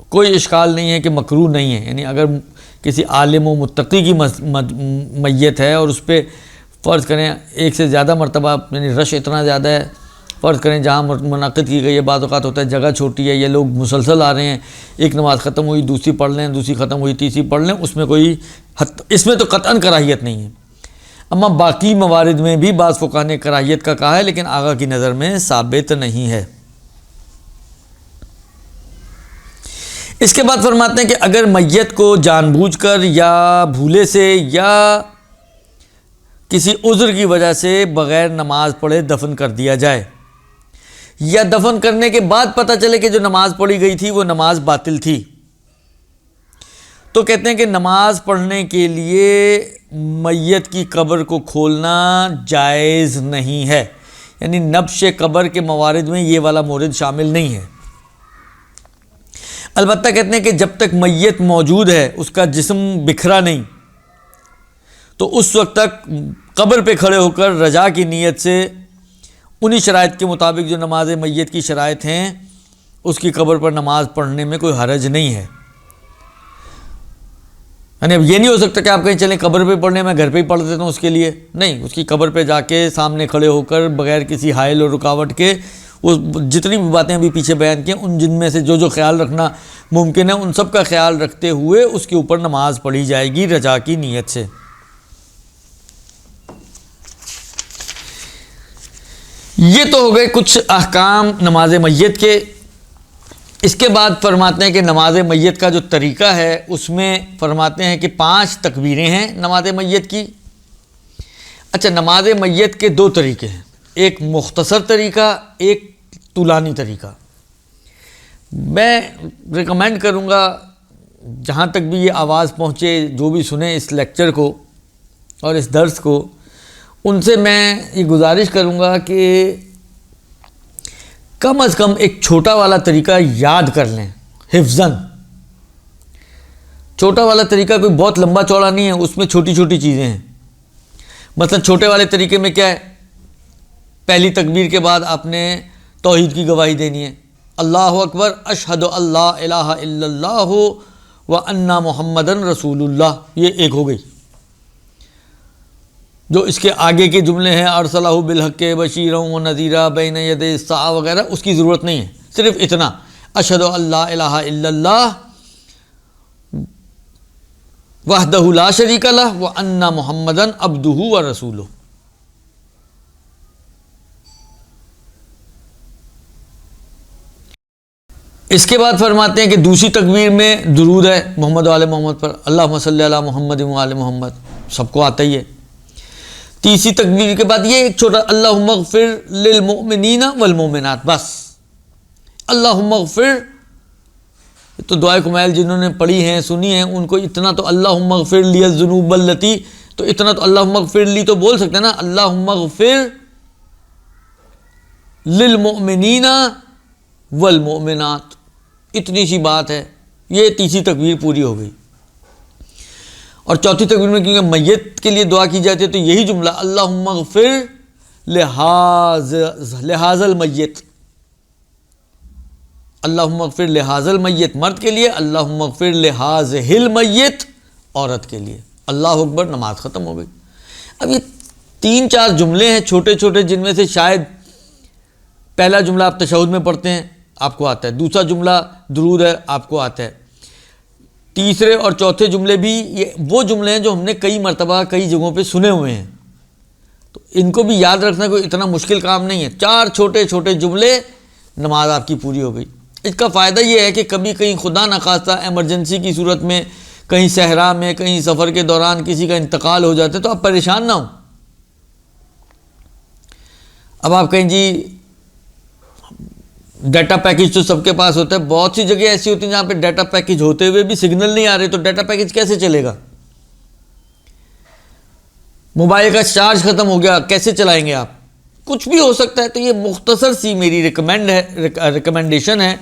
کوئی اشکال نہیں ہے کہ مکروہ نہیں ہے، یعنی اگر کسی عالم و متقی کی میت ہے اور اس پہ فرض کریں ایک سے زیادہ مرتبہ، یعنی رش اتنا زیادہ ہے، فرض کریں جہاں منعقد کی گئی ہے، بعض اوقات ہوتا ہے جگہ چھوٹی ہے، یہ لوگ مسلسل آ رہے ہیں، ایک نماز ختم ہوئی دوسری پڑھ لیں، دوسری ختم ہوئی تیسری پڑھ لیں، اس میں تو قطعاً کراہیت نہیں ہے۔ اما باقی موارد میں بھی بعض فقہا نے کراہیت کا کہا ہے، لیکن آغا کی نظر میں ثابت نہیں ہے۔ اس کے بعد فرماتے ہیں کہ اگر میت کو جان بوجھ کر یا بھولے سے یا کسی عذر کی وجہ سے بغیر نماز پڑھے دفن کر دیا جائے، یا دفن کرنے کے بعد پتہ چلے کہ جو نماز پڑھی گئی تھی وہ نماز باطل تھی، تو کہتے ہیں کہ نماز پڑھنے کے لیے میت کی قبر کو کھولنا جائز نہیں ہے، یعنی نبش قبر کے موارد میں یہ والا مورد شامل نہیں ہے۔ البتہ کہتے ہیں کہ جب تک میت موجود ہے، اس کا جسم بکھرا نہیں، تو اس وقت تک قبر پہ کھڑے ہو کر رجا کی نیت سے انہی شرائط کے مطابق جو نماز میت کی شرائط ہیں اس کی قبر پر نماز پڑھنے میں کوئی حرج نہیں ہے۔ یعنی اب یہ نہیں ہو سکتا کہ آپ کہیں چلیں قبر پہ پڑھنے، میں گھر پہ ہی پڑھ دیتا ہوں اس کے لیے، نہیں، اس کی قبر پہ جا کے سامنے کھڑے ہو کر بغیر کسی حائل اور رکاوٹ کے وہ جتنی بھی باتیں ابھی پیچھے بیان کی ان جن میں سے جو خیال رکھنا ممکن ہے ان سب کا خیال رکھتے ہوئے اس کے اوپر نماز پڑھی جائے گی رجا کی نیت سے۔ یہ تو ہو گئے کچھ احکام نماز میت کے۔ اس کے بعد فرماتے ہیں کہ نماز میت کا جو طریقہ ہے اس میں فرماتے ہیں کہ 5 تکبیریں ہیں نماز میت کی۔ اچھا، نماز میت کے 2 طریقے ہیں، ایک مختصر طریقہ، ایک طولانی طریقہ۔ میں ریکمینڈ کروں گا جہاں تک بھی یہ آواز پہنچے، جو بھی سنیں اس لیکچر کو اور اس درس کو، ان سے میں یہ گزارش کروں گا کہ کم از کم ایک چھوٹا والا طریقہ یاد کر لیں حفظاً۔ چھوٹا والا طریقہ کوئی بہت لمبا چوڑا نہیں ہے، اس میں چھوٹی چھوٹی چیزیں ہیں۔ مثلا چھوٹے والے طریقے میں کیا ہے، پہلی تکبیر کے بعد آپ نے توحید کی گواہی دینی ہے، اللہ اکبر اشہد اللہ الہ الا اللہ وان محمدن رسول اللہ، یہ ایک ہو گئی۔ جو اس کے آگے کے جملے ہیں ارسلہ بالحق بشیرا ونذیرا بین یدی الساعہ وغیرہ، اس کی ضرورت نہیں ہے، صرف اتنا اشہد اللہ الہ الا اللہ وحدہ لا شریک لہ وان محمدن عبدہ ورسولہ۔ اس کے بعد فرماتے ہیں کہ دوسری تکبیر میں درود ہے محمد و آل محمد پر، اللہم صلی علی محمد و آل محمد، سب کو آتا ہی ہے۔ تیسری تکبیر کے بعد یہ ایک چھوٹا اللہم اغفر للمؤمنین والمؤمنات، بس اللہم اغفر تو دعائے کمیل جنہوں نے پڑھی ہیں سنی ہیں ان کو اتنا تو اللہم اغفر لی الذنوب التی، تو اتنا تو اللہم اغفر لی تو بول سکتے ہیں نا، اللہم اغفر للمؤمنین والمؤمنات، اتنی سی بات ہے، یہ تیسری تکبیر پوری ہو گئی۔ اور چوتھی تکبیر میں کیونکہ میت کے لیے دعا کی جاتی ہے تو یہی جملہ اللہم اغفر لہذا المیت، اللہم اغفر لہذا المیت مرد کے لیے، اللہم اغفر لہذہ المیت عورت کے لیے، اللہ اکبر، نماز ختم ہو گئی۔ اب یہ 3-4 جملے ہیں چھوٹے چھوٹے جن میں سے شاید پہلا جملہ آپ تشہد میں پڑھتے ہیں آپ کو آتا ہے، دوسرا جملہ درود ہے آپ کو آتا ہے، تیسرے اور چوتھے جملے بھی یہ وہ جملے ہیں جو ہم نے کئی مرتبہ کئی جگہوں پہ سنے ہوئے ہیں، تو ان کو بھی یاد رکھنا کوئی اتنا مشکل کام نہیں ہے۔ 4 چھوٹے چھوٹے جملے، نماز آپ کی پوری ہو گئی۔ اس کا فائدہ یہ ہے کہ کبھی کہیں خدا نخواستہ ایمرجنسی کی صورت میں کہیں صحرا میں کہیں سفر کے دوران کسی کا انتقال ہو جاتا ہے تو آپ پریشان نہ ہوں۔ اب آپ کہیں جی ڈیٹا پیکج تو سب کے پاس ہوتا ہے، بہت سی جگہ ایسی ہوتی ہیں جہاں پہ ڈیٹا پیکج ہوتے ہوئے بھی سگنل نہیں آ رہے، تو ڈیٹا پیکج کیسے چلے گا؟ موبائل کا چارج ختم ہو گیا، کیسے چلائیں گے آپ؟ کچھ بھی ہو سکتا ہے۔ تو یہ مختصر سی میری ریکمنڈیشن ہے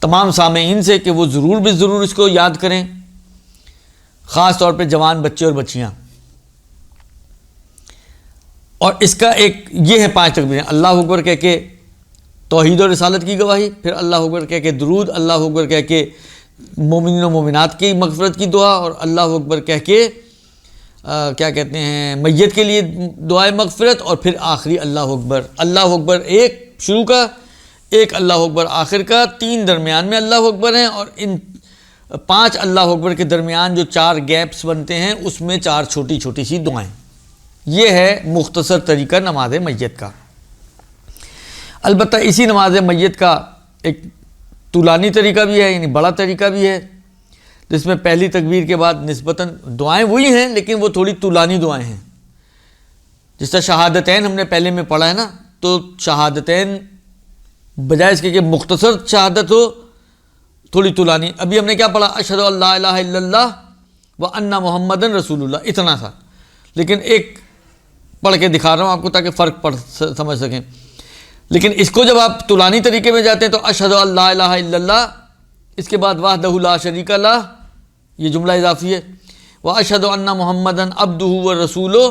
تمام سامعین سے کہ وہ ضرور بھی ضرور اس کو یاد کریں، خاص طور پہ جوان بچے اور بچیاں۔ اور اس کا ایک یہ ہے 5 تکبیریں، اللہ اکبر کہہ کے توحید و رسالت کی گواہی، پھر اللہ اکبر کہہ کے درود، اللہ اکبر کہہ کے مومنین و مومنات کی مغفرت کی دعا، اور اللہ اکبر کہہ کے کیا کہتے ہیں میت کے لیے دعائے مغفرت، اور پھر آخری اللہ اکبر۔ اللہ اکبر ایک شروع کا، ایک اللہ اکبر آخر کا، 3 درمیان میں اللہ اکبر ہیں، اور ان 5 اللہ اکبر کے درمیان جو 4 گیپس بنتے ہیں اس میں 4 چھوٹی چھوٹی سی دعائیں۔ یہ ہے مختصر طریقہ نماز میت کا۔ البتہ اسی نماز میت کا ایک طولانی طریقہ بھی ہے، یعنی بڑا طریقہ بھی ہے، جس میں پہلی تکبیر کے بعد نسبتاً دعائیں وہی ہیں لیکن وہ تھوڑی طولانی دعائیں ہیں۔ جس طرح شہادتین ہم نے پہلے میں پڑھا ہے نا، تو شہادتین بجائے اس کے کہ مختصر شہادت ہو تھوڑی طولانی، ابھی ہم نے کیا پڑھا؟ اشہد ان لا الہ الا اللہ وان محمد رسول اللہ، اتنا تھا، لیکن ایک پڑھ کے دکھا رہا ہوں آپ کو تاکہ فرق سمجھ سکیں۔ لیکن اس کو جب آپ طولانی طریقے میں جاتے ہیں تو اشہد ان لا الہ الا اللہ، اس کے بعد وحدہ لا شریک لہ، یہ جملہ اضافی ہے، واشہد ان محمدً عبدہ ورسولہ،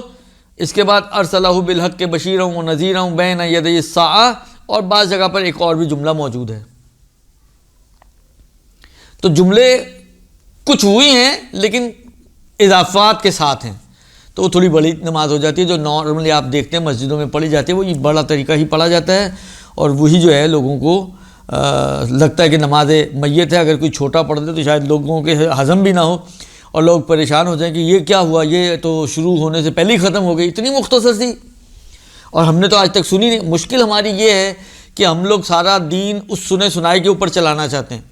اس کے بعد ارسلہ بالحق بشیرا ونذیرا بین یدی الساعہ، اور بعض جگہ پر ایک اور بھی جملہ موجود ہے۔ تو جملے کچھ ہوئی ہیں لیکن اضافات کے ساتھ ہیں، تو وہ تھوڑی بڑی نماز ہو جاتی ہے۔ جو نارملی آپ دیکھتے ہیں مسجدوں میں پڑھی جاتی ہے وہ بڑا طریقہ ہی پڑھا جاتا ہے، اور وہی جو ہے لوگوں کو لگتا ہے کہ نماز میت ہے۔ اگر کوئی چھوٹا پڑھ دے تو شاید لوگوں کے ہضم بھی نہ ہو اور لوگ پریشان ہو جائیں کہ یہ کیا ہوا، یہ تو شروع ہونے سے پہلے ہی ختم ہو گئی، اتنی مختصر سی، اور ہم نے تو آج تک سنی نہیں۔ مشکل ہماری یہ ہے کہ ہم لوگ سارا دین اس سنے سنائے کے اوپر چلانا چاہتے ہیں۔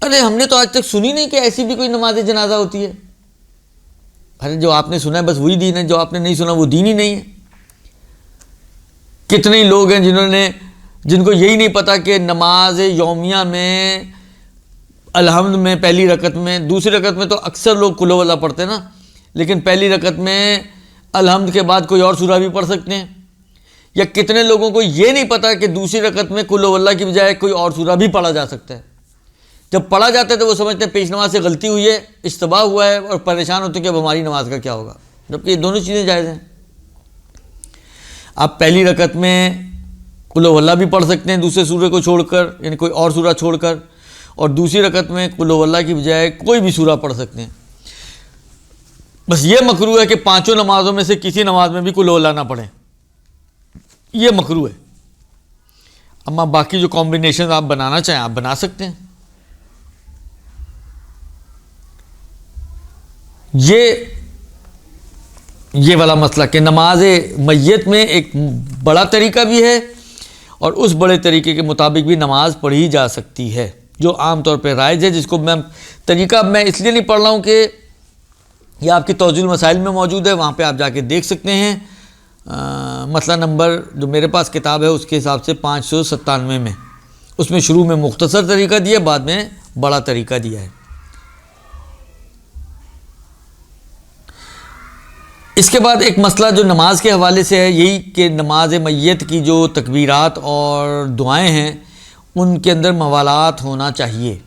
ارے ہم نے تو آج تک سنی نہیں کہ ایسی بھی کوئی نماز جنازہ ہوتی ہے۔ ارے جو آپ نے سنا ہے بس وہی دین ہے، جو آپ نے نہیں سنا وہ دین ہی نہیں ہے۔ کتنے لوگ ہیں جن کو یہی نہیں پتہ کہ نماز یومیہ میں الحمد میں پہلی رکعت میں، دوسری رکعت میں تو اکثر لوگ قل ہو اللہ پڑھتے ہیں نا، لیکن پہلی رکعت میں الحمد کے بعد کوئی اور سورہ بھی پڑھ سکتے ہیں۔ یا کتنے لوگوں کو یہ نہیں پتہ کہ دوسری رکعت میں قل ہو اللہ کی بجائے کوئی اور سورہ بھی پڑھا جا سکتا ہے۔ جب پڑھا جاتا ہے تو وہ سمجھتے ہیں پیش نماز سے غلطی ہوئی ہے، اشتباہ ہوا ہے، اور پریشان ہوتے ہیں کہ اب ہماری نماز کا کیا ہوگا، جبکہ یہ دونوں چیزیں جائز ہیں۔ آپ پہلی رکعت میں قل ہو اللہ بھی پڑھ سکتے ہیں دوسرے سورہ کو چھوڑ کر، یعنی کوئی اور سورہ چھوڑ کر، اور دوسری رکعت میں قل ہو اللہ کی بجائے کوئی بھی سورہ پڑھ سکتے ہیں۔ بس یہ مکروہ ہے کہ 5 نمازوں میں سے کسی نماز میں بھی قل ہو اللہ نہ پڑھیں، یہ مکروہ ہے۔ اما باقی جو کمبینیشن آپ بنانا چاہیں آپ بنا سکتے ہیں۔ یہ والا مسئلہ کہ نماز میت میں ایک بڑا طریقہ بھی ہے، اور اس بڑے طریقے کے مطابق بھی نماز پڑھی جا سکتی ہے جو عام طور پہ رائج ہے، جس کو میں طریقہ میں اس لیے نہیں پڑھ رہا ہوں کہ یہ آپ کی توضیح المسائل میں موجود ہے، وہاں پہ آپ جا کے دیکھ سکتے ہیں۔ مسئلہ نمبر جو میرے پاس کتاب ہے اس کے حساب سے 597 میں اس میں شروع میں مختصر طریقہ دیا، بعد میں بڑا طریقہ دیا ہے۔ اس کے بعد ایک مسئلہ جو نماز کے حوالے سے ہے، یہی کہ نماز میت کی جو تکبیرات اور دعائیں ہیں ان کے اندر موالات ہونا چاہیے،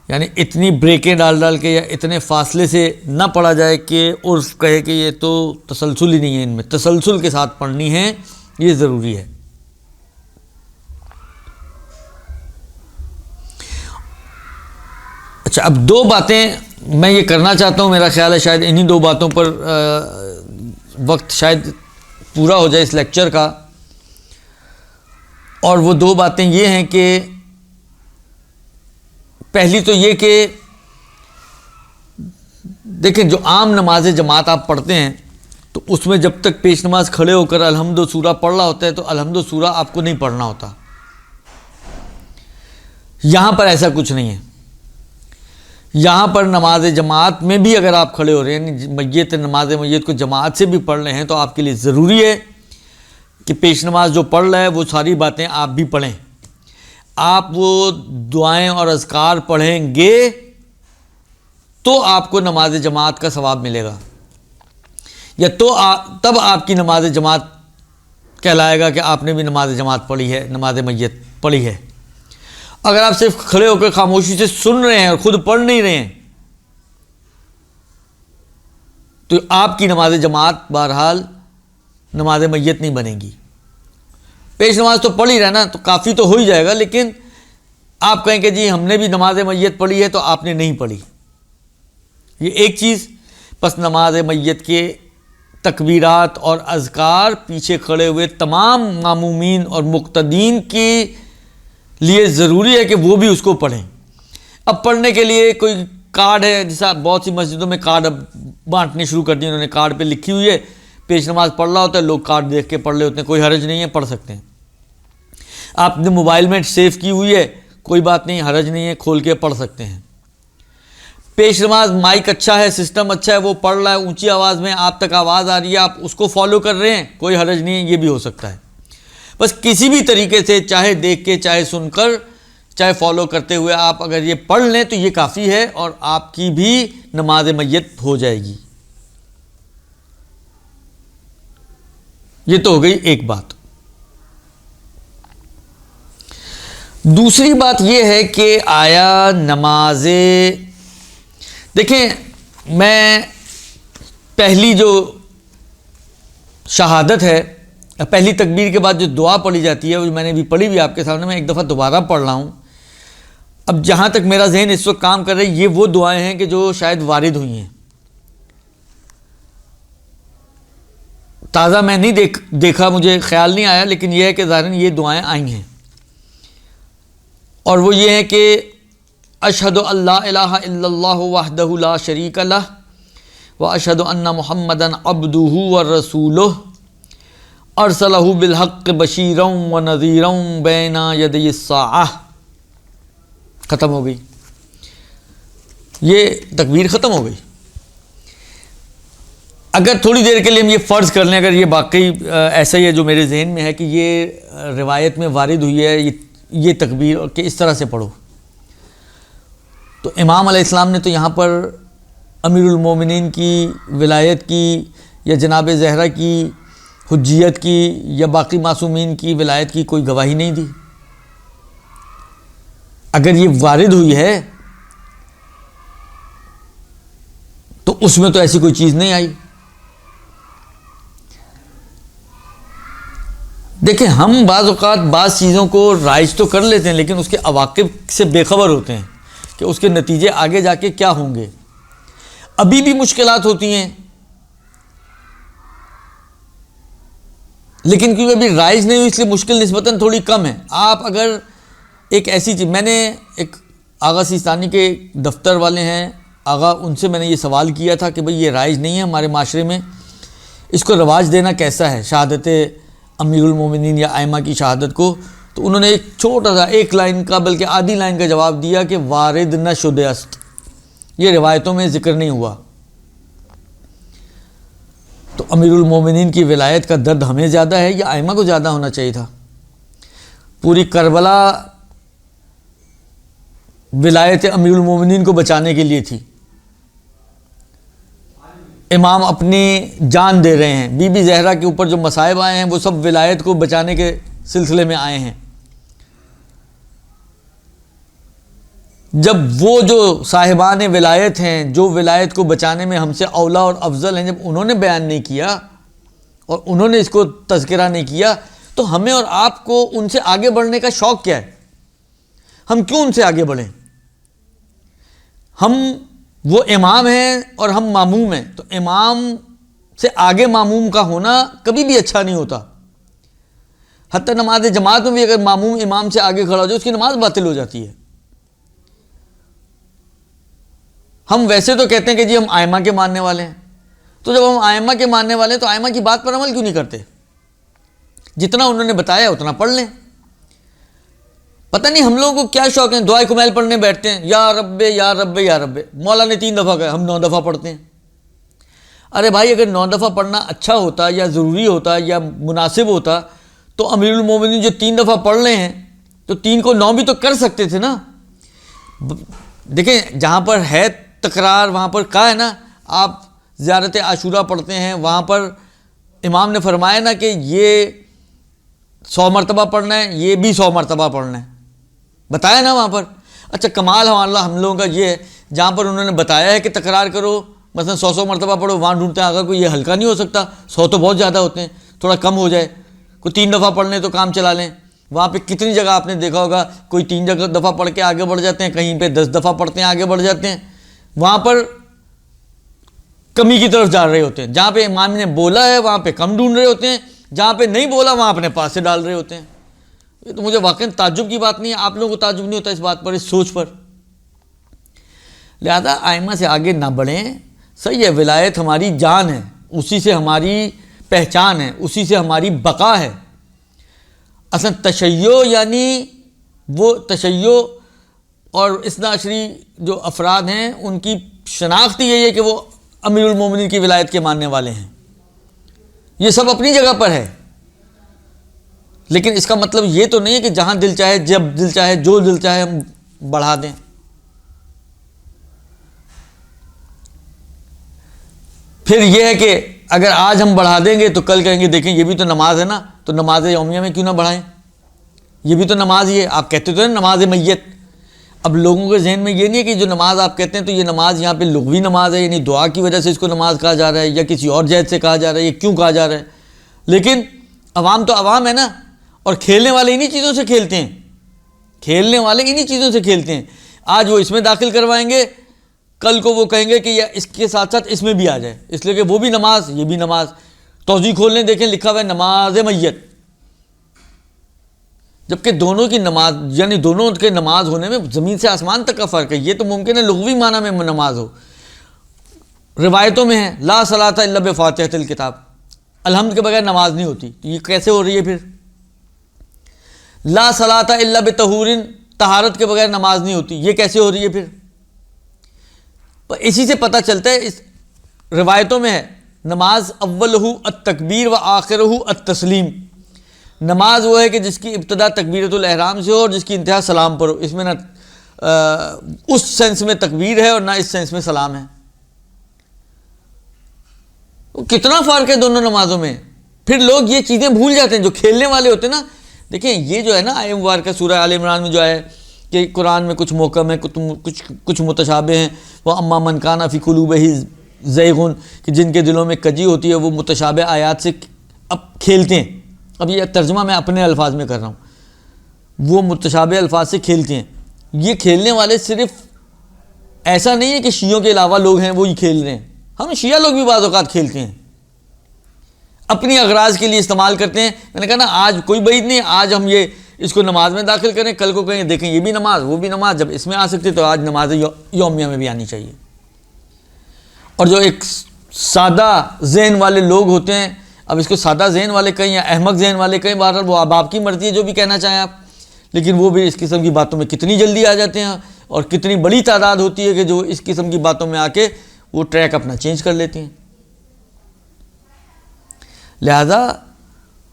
یعنی اتنی بریکیں ڈال کے یا اتنے فاصلے سے نہ پڑھا جائے کہ عرف کہے کہ یہ تو تسلسل ہی نہیں ہے، ان میں تسلسل کے ساتھ پڑھنی ہے، یہ ضروری ہے۔ اچھا، اب دو باتیں میں یہ کرنا چاہتا ہوں، میرا خیال ہے شاید انہی دو باتوں پر وقت شاید پورا ہو جائے اس لیکچر کا، اور وہ دو باتیں یہ ہیں کہ پہلی تو یہ کہ دیکھیں جو عام نماز جماعت آپ پڑھتے ہیں تو اس میں جب تک پیش نماز کھڑے ہو کر الحمد و سورہ پڑھ رہا ہوتا ہے تو الحمد و سورہ آپ کو نہیں پڑھنا ہوتا، یہاں پر ایسا کچھ نہیں ہے۔ یہاں پر نماز جماعت میں بھی اگر آپ کھڑے ہو رہے ہیں، نماز میت کو جماعت سے بھی پڑھ رہے ہیں، تو آپ کے لیے ضروری ہے کہ پیش نماز جو پڑھ رہا ہے وہ ساری باتیں آپ بھی پڑھیں۔ آپ وہ دعائیں اور اذکار پڑھیں گے تو آپ کو نماز جماعت کا ثواب ملے گا، یا تو تب آپ کی نماز جماعت کہلائے گا کہ آپ نے بھی نماز جماعت پڑھی ہے، نماز میت پڑھی ہے۔ اگر آپ صرف کھڑے ہو کر خاموشی سے سن رہے ہیں اور خود پڑھ نہیں رہے ہیں تو آپ کی نماز جماعت بہرحال نماز میت نہیں بنے گی۔ پیش نماز تو پڑھ ہی رہا نا، تو کافی تو ہو ہی جائے گا، لیکن آپ کہیں کہ جی ہم نے بھی نماز میت پڑھی ہے تو آپ نے نہیں پڑھی، یہ ایک چیز۔ پس نماز میت کے تکبیرات اور اذکار پیچھے کھڑے ہوئے تمام مامومین اور مقتدین کے لیے ضروری ہے کہ وہ بھی اس کو پڑھیں۔ اب پڑھنے کے لیے کوئی کارڈ ہے، جیسا بہت سی مسجدوں میں کارڈ اب بانٹنے شروع کر دیے انہوں نے، کارڈ پہ لکھی ہوئی ہے پیش نماز پڑھ رہا ہوتا ہے، لوگ کارڈ دیکھ کے پڑھ رہے ہوتے ہیں، کوئی حرج نہیں ہے، پڑھ سکتے ہیں۔ آپ نے موبائل میں سیو کی ہوئی ہے، کوئی بات نہیں، حرج نہیں ہے، کھول کے پڑھ سکتے ہیں۔ پیش نماز مائک اچھا ہے، سسٹم اچھا ہے، وہ پڑھ رہا ہے اونچی آواز میں، آپ تک آواز آ رہی ہے، آپ اس کو فالو کر رہے ہیں، کوئی حرج نہیں ہے، یہ بھی ہو سکتا ہے۔ بس کسی بھی طریقے سے، چاہے دیکھ کے، چاہے سن کر، چاہے فالو کرتے ہوئے آپ اگر یہ پڑھ لیں تو یہ کافی ہے، اور آپ کی بھی نماز میت ہو جائے گی۔ یہ تو ہو گئی ایک بات۔ دوسری بات یہ ہے کہ آیا نماز، دیکھیں میں پہلی جو شہادت ہے، پہلی تکبیر کے بعد جو دعا پڑھی جاتی ہے وہ میں نے بھی پڑھی بھی آپ کے سامنے، میں ایک دفعہ دوبارہ پڑھ رہا ہوں۔ اب جہاں تک میرا ذہن اس وقت کام کر رہا ہے، یہ وہ دعائیں ہیں کہ جو شاید وارد ہوئی ہیں، تازہ میں نہیں دیکھا، مجھے خیال نہیں آیا، لیکن یہ ہے کہ ظاہراً یہ دعائیں آئی ہیں، اور وہ یہ ہے کہ اشہد ان لا الہ الا اللہ وحدہ لا شریک لہ واشہد ان محمدا عبدہ ورسولہ ارسلہ بالحق بشیرا ونذیرا بین یدی الساعہ۔ ختم ہو گئی، یہ تکبیر ختم ہو گئی۔ اگر تھوڑی دیر کے لیے ہم یہ فرض کر لیں، اگر یہ واقعی ایسا ہی ہے جو میرے ذہن میں ہے کہ یہ روایت میں وارد ہوئی ہے یہ تکبیر اور کہ اس طرح سے پڑھو، تو امام علیہ السلام نے تو یہاں پر امیر المومنین کی ولایت کی یا جناب زہرا کی حجیت کی یا باقی معصومین کی ولایت کی کوئی گواہی نہیں دی۔ اگر یہ وارد ہوئی ہے تو اس میں تو ایسی کوئی چیز نہیں آئی۔ دیکھیں ہم بعض اوقات بعض چیزوں کو رائج تو کر لیتے ہیں، لیکن اس کے عواقب سے بے خبر ہوتے ہیں کہ اس کے نتیجے آگے جا کے کیا ہوں گے۔ ابھی بھی مشکلات ہوتی ہیں، لیکن کیونکہ ابھی رائج نہیں ہوئی اس لیے مشکل نسبتاً تھوڑی کم ہے۔ آپ اگر ایک ایسی چیز، میں نے ایک آغا سیستانی کے دفتر والے ہیں آغا، ان سے میں نے یہ سوال کیا تھا کہ بھئی یہ رائج نہیں ہے ہمارے معاشرے میں، اس کو رواج دینا کیسا ہے، شہادت امیر المومنین یا ائمہ کی شہادت کو؟ تو انہوں نے ایک چھوٹا سا ایک لائن کا بلکہ آدھی لائن کا جواب دیا کہ وارد نہ شدہ است، یہ روایتوں میں ذکر نہیں ہوا۔ تو امیر المومنین کی ولایت کا درد ہمیں زیادہ ہے یا ائمہ کو زیادہ ہونا چاہیے تھا؟ پوری کربلا ولایت امیر المومنین کو بچانے کے لیے تھی. امام اپنی جان دے رہے ہیں. بی بی زہرا کے اوپر جو مصائب آئے ہیں وہ سب ولایت کو بچانے کے سلسلے میں آئے ہیں. جب وہ جو صاحبان ولایت ہیں، جو ولایت کو بچانے میں ہم سے اولا اور افضل ہیں، جب انہوں نے بیان نہیں کیا اور انہوں نے اس کو تذکرہ نہیں کیا، تو ہمیں اور آپ کو ان سے آگے بڑھنے کا شوق کیا ہے؟ ہم کیوں ان سے آگے بڑھیں؟ ہم وہ امام ہیں اور ہم ماموم ہیں، تو امام سے آگے ماموم کا ہونا کبھی بھی اچھا نہیں ہوتا. حتی نماز جماعت میں بھی اگر ماموم امام سے آگے کھڑا ہو جائے اس کی نماز باطل ہو جاتی ہے. ہم ویسے تو کہتے ہیں کہ جی ہم ائمہ کے ماننے والے ہیں، تو جب ہم ائمہ کے ماننے والے ہیں تو ائمہ کی بات پر عمل کیوں نہیں کرتے؟ جتنا انہوں نے بتایا اتنا پڑھ لیں. پتہ نہیں ہم لوگوں کو کیا شوق ہے، دعائے کمیل پڑھنے بیٹھتے ہیں، یا رب یا رب یا رب. مولا نے 3 دفعہ کہا، ہم 9 دفعہ پڑھتے ہیں. ارے بھائی اگر 9 دفعہ پڑھنا اچھا ہوتا یا ضروری ہوتا یا مناسب ہوتا تو امیر المومنین جو 3 دفعہ پڑھ رہے ہیں تو 3 کو 9 بھی تو کر سکتے تھے نا. دیکھیں جہاں پر ہے تکرار وہاں پر کہا ہے نا، آپ زیارت عاشورہ پڑھتے ہیں، وہاں پر امام نے فرمایا نا کہ یہ 100 مرتبہ پڑھنا ہے، یہ بھی 100 مرتبہ پڑھنا ہے، بتایا نا وہاں پر. اچھا کمال ہمارا ہم لوگوں کا یہ ہے جہاں پر انہوں نے بتایا ہے کہ تکرار کرو، مثلا 100 مرتبہ پڑھو، وہاں ڈھونڈتے ہیں آگا کوئی یہ ہلکا نہیں ہو سکتا، 100 تو بہت زیادہ ہوتے ہیں، تھوڑا کم ہو جائے، کوئی 3 دفعہ پڑھ لیں تو کام چلا لیں. وہاں پہ کتنی جگہ آپ نے دیکھا ہوگا کوئی 3 دفعہ پڑھ کے آگے بڑھ جاتے ہیں، کہیں پہ 10 دفعہ پڑھتے ہیں آگے بڑھ جاتے ہیں. وہاں پر کمی کی طرف جا رہے ہوتے ہیں. جہاں پہ امام نے بولا ہے وہاں پہ کم ڈھونڈ رہے ہوتے ہیں، جہاں پہ نہیں بولا وہاں اپنے پاس سے ڈال رہے ہوتے ہیں. یہ تو مجھے واقعی تعجب کی بات نہیں ہے، آپ لوگوں کو تعجب نہیں ہوتا اس بات پر، اس سوچ پر؟ لہذا ائمہ سے آگے نہ بڑھیں. صحیح ہے، ولایت ہماری جان ہے، اسی سے ہماری پہچان ہے، اسی سے ہماری بقا ہے. اصلا تشیع یعنی وہ تشیع اور اثنا عشری جو افراد ہیں ان کی شناخت یہی ہے کہ وہ امیر المومنین کی ولایت کے ماننے والے ہیں. یہ سب اپنی جگہ پر ہے، لیکن اس کا مطلب یہ تو نہیں ہے کہ جہاں دل چاہے، جب دل چاہے، جو دل چاہے ہم بڑھا دیں. پھر یہ ہے کہ اگر آج ہم بڑھا دیں گے تو کل کہیں گے دیکھیں یہ بھی تو نماز ہے نا، تو نماز یومیہ میں کیوں نہ بڑھائیں؟ یہ بھی تو نماز ہی ہے. آپ کہتے تو ہیں نماز میت. اب لوگوں کے ذہن میں یہ نہیں ہے کہ جو نماز آپ کہتے ہیں تو یہ نماز یہاں پہ لغوی نماز ہے، یعنی دعا کی وجہ سے اس کو نماز کہا جا رہا ہے یا کسی اور جہت سے کہا جا رہا ہے، یہ کیوں کہا جا رہا ہے؟ لیکن عوام تو عوام ہے نا، اور کھیلنے والے انہی چیزوں سے کھیلتے ہیں، کھیلنے والے انہی چیزوں سے کھیلتے ہیں. آج وہ اس میں داخل کروائیں گے، کل کو وہ کہیں گے کہ یہ اس کے ساتھ ساتھ اس میں بھی آ جائے، اس لیے کہ وہ بھی نماز یہ بھی نماز. توضیح کھول لیں دیکھیں لکھا ہوا ہے نماز میت، جبکہ دونوں کی نماز یعنی دونوں کے نماز ہونے میں زمین سے آسمان تک کا فرق ہے. یہ تو ممکن ہے لغوی معنی میں نماز ہو، روایتوں میں ہے لا صلاۃ الا بفاتحۃ الکتاب، الحمد کے بغیر نماز نہیں ہوتی. یہ کیسے ہو رہی ہے؟ پھر لا صلاۃ الا بطہور، طہارت کے بغیر نماز نہیں ہوتی، یہ کیسے ہو رہی ہے؟ پھر اسی سے پتہ چلتا ہے، اس روایتوں میں ہے نماز اولہ التکبیر و آخرہ التسلیم. نماز وہ ہے کہ جس کی ابتدا تکبیرۃ الاحرام سے ہو اور جس کی انتہا سلام پر ہو. اس میں نہ اس سینس میں تکبیر ہے اور نہ اس سینس میں سلام ہے. کتنا فرق ہے دونوں نمازوں میں. پھر لوگ یہ چیزیں بھول جاتے ہیں جو کھیلنے والے ہوتے ہیں نا. دیکھیں یہ جو ہے نا آیت مبارکہ سورہ آل عمران میں جو ہے کہ قرآن میں کچھ محکم ہے، کچھ متشابہ ہیں. وہ اما من کان فی قلوبہ زیغ، کہ جن کے دلوں میں کجی ہوتی ہے وہ متشابہ آیات سے اب کھیلتے ہیں. اب یہ ترجمہ میں اپنے الفاظ میں کر رہا ہوں، وہ متشابہ الفاظ سے کھیلتے ہیں. یہ کھیلنے والے صرف ایسا نہیں ہے کہ شیعوں کے علاوہ لوگ ہیں وہی کھیل رہے ہیں، ہم شیعہ لوگ بھی بعض اوقات کھیلتے ہیں، اپنی اغراض کے لیے استعمال کرتے ہیں. میں نے کہا نا آج کوئی بعید نہیں، آج ہم یہ اس کو نماز میں داخل کریں، کل کو کہیں دیکھیں یہ بھی نماز وہ بھی نماز، جب اس میں آ سکتی تو آج نماز یومیہ میں بھی آنی چاہیے. اور جو ایک سادہ ذہن والے لوگ ہوتے ہیں، اب اس کو سادہ ذہن والے کہیں یا احمق ذہن والے کہیں، بہرحال وہ اب آپ کی مرضی ہے جو بھی کہنا چاہیں آپ، لیکن وہ بھی اس قسم کی باتوں میں کتنی جلدی آ جاتے ہیں اور کتنی بڑی تعداد ہوتی ہے کہ جو اس قسم کی باتوں میں آ کے وہ ٹریک اپنا چینج کر لیتے ہیں. لہذا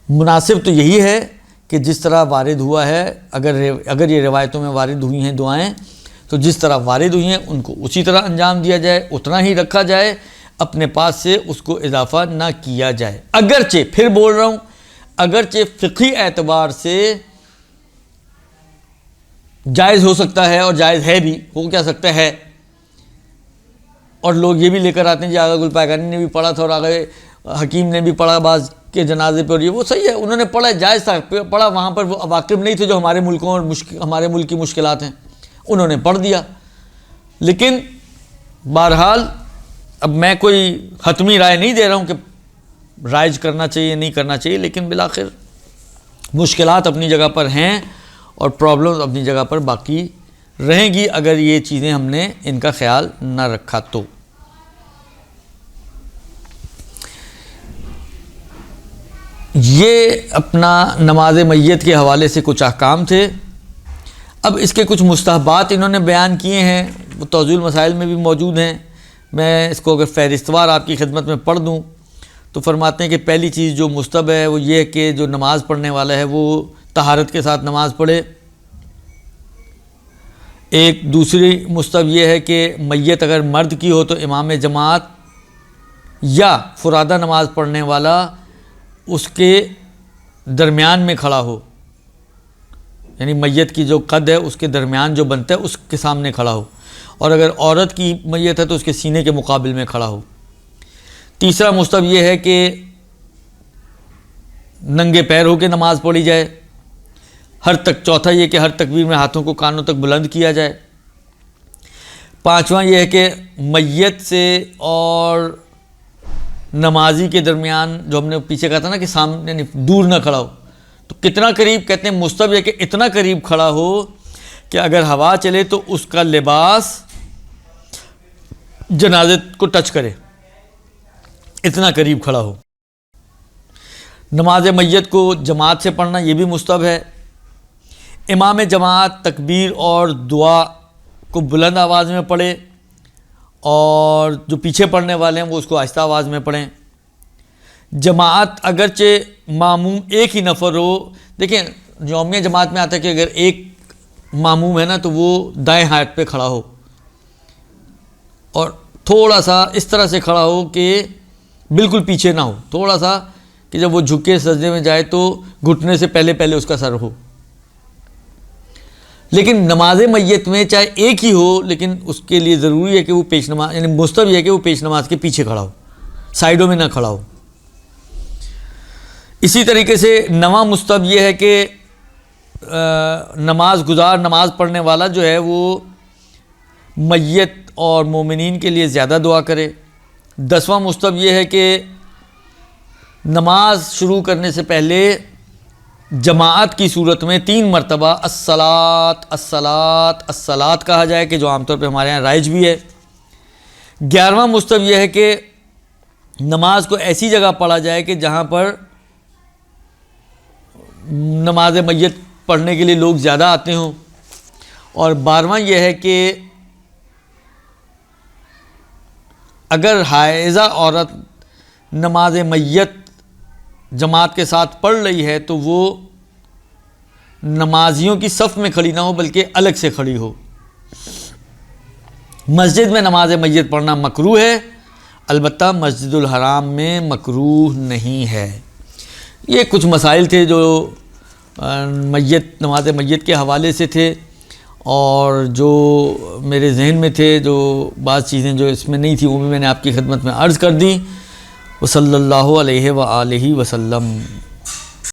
مناسب تو یہی ہے کہ جس طرح وارد ہوا ہے، اگر یہ روایتوں میں وارد ہوئی ہیں دعائیں، تو جس طرح وارد ہوئی ہیں ان کو اسی طرح انجام دیا جائے، اتنا ہی رکھا جائے، اپنے پاس سے اس کو اضافہ نہ کیا جائے۔ اگرچہ پھر بول رہا ہوں، اگرچہ فقہی اعتبار سے جائز ہو سکتا ہے، اور جائز ہے بھی، ہو کیا سکتا ہے، اور لوگ یہ بھی لے کر آتے ہیں جی آغا گل پائگانی نے بھی پڑھا تھا اور آغا حکیم نے بھی پڑھا بعض کے جنازے پہ، اور یہ وہ صحیح ہے، انہوں نے پڑھا، جائز تھا، پڑھا، وہاں پر وہ واقف نہیں تھے جو ہمارے ملکوں اور ہمارے ملک کی مشکلات ہیں، انہوں نے پڑھ دیا۔ لیکن بہرحال اب میں کوئی حتمی رائے نہیں دے رہا ہوں کہ رائج کرنا چاہیے نہیں کرنا چاہیے، لیکن بالآخر مشکلات اپنی جگہ پر ہیں اور پرابلمز اپنی جگہ پر باقی رہیں گی اگر یہ چیزیں ہم نے ان کا خیال نہ رکھا تو۔ یہ اپنا نماز میت کے حوالے سے کچھ احکام تھے۔ اب اس کے کچھ مستحبات انہوں نے بیان کیے ہیں، وہ توضیح المسائل میں بھی موجود ہیں۔ میں اس کو اگر فہرستوار آپ کی خدمت میں پڑھ دوں تو فرماتے ہیں کہ پہلی چیز جو مستحب ہے وہ یہ ہے کہ جو نماز پڑھنے والا ہے وہ طہارت کے ساتھ نماز پڑھے۔ ایک دوسری مستحب یہ ہے کہ میت اگر مرد کی ہو تو امام جماعت یا فرادہ نماز پڑھنے والا اس کے درمیان میں کھڑا ہو، یعنی میت کی جو قد ہے اس کے درمیان جو بنتا ہے اس کے سامنے کھڑا ہو، اور اگر عورت کی میت ہے تو اس کے سینے کے مقابل میں کھڑا ہو۔ تیسرا مستحب یہ ہے کہ ننگے پیر ہو کے نماز پڑھی جائے۔ چوتھا یہ کہ ہر تکبیر میں ہاتھوں کو کانوں تک بلند کیا جائے۔ پانچواں یہ ہے کہ میت سے اور نمازی کے درمیان جو ہم نے پیچھے کہا تھا نا کہ سامنے یعنی دور نہ کھڑا ہو، تو کتنا قریب کہتے ہیں مستحب یہ کہ اتنا قریب کھڑا ہو کہ اگر ہوا چلے تو اس کا لباس جنازے کو ٹچ کرے، اتنا قریب کھڑا ہو۔ نماز میت کو جماعت سے پڑھنا یہ بھی مستحب ہے۔ امام جماعت تکبیر اور دعا کو بلند آواز میں پڑھے، اور جو پیچھے پڑھنے والے ہیں وہ اس کو آہستہ آواز میں پڑھیں۔ جماعت اگرچہ ماموم ایک ہی نفر ہو، دیکھیں یومیہ جماعت میں آتا ہے کہ اگر ایک ماموم ہے نا تو وہ دائیں ہاتھ پہ کھڑا ہو اور تھوڑا سا اس طرح سے کھڑا ہو کہ بالکل پیچھے نہ ہو، تھوڑا سا کہ جب وہ جھکے سجدے میں جائے تو گھٹنے سے پہلے اس کا سر ہو۔ لیکن نماز میت میں چاہے ایک ہی ہو لیکن اس کے لیے ضروری ہے کہ وہ پیش نماز یعنی مستحب یہ ہے کہ وہ پیش نماز کے پیچھے کھڑا ہو، سائیڈوں میں نہ کھڑا ہو۔ اسی طریقے سے نواں مستحب یہ ہے کہ نماز گزار نماز پڑھنے والا جو ہے وہ میت اور مومنین کے لیے زیادہ دعا کرے۔ 10واں مستحب یہ ہے کہ نماز شروع کرنے سے پہلے جماعت کی صورت میں 3 مرتبہ الصلاۃ الصلاۃ الصلاۃ کہا جائے، کہ جو عام طور پہ ہمارے یہاں رائج بھی ہے۔ 11واں مستحب یہ ہے کہ نماز کو ایسی جگہ پڑھا جائے کہ جہاں پر نماز میت پڑھنے کے لیے لوگ زیادہ آتے ہوں۔ اور 12واں یہ ہے کہ اگر حائضہ عورت نماز میت جماعت کے ساتھ پڑھ رہی ہے تو وہ نمازیوں کی صف میں کھڑی نہ ہو بلکہ الگ سے کھڑی ہو۔ مسجد میں نماز میت پڑھنا مکروہ ہے، البتہ مسجد الحرام میں مکروہ نہیں ہے۔ یہ کچھ مسائل تھے جو نماز میت کے حوالے سے تھے، اور جو میرے ذہن میں تھے، جو بعض چیزیں جو اس میں نہیں تھی وہ بھی میں نے آپ کی خدمت میں عرض کر دی۔ وصلی اللہ علیہ وآلہ وسلم۔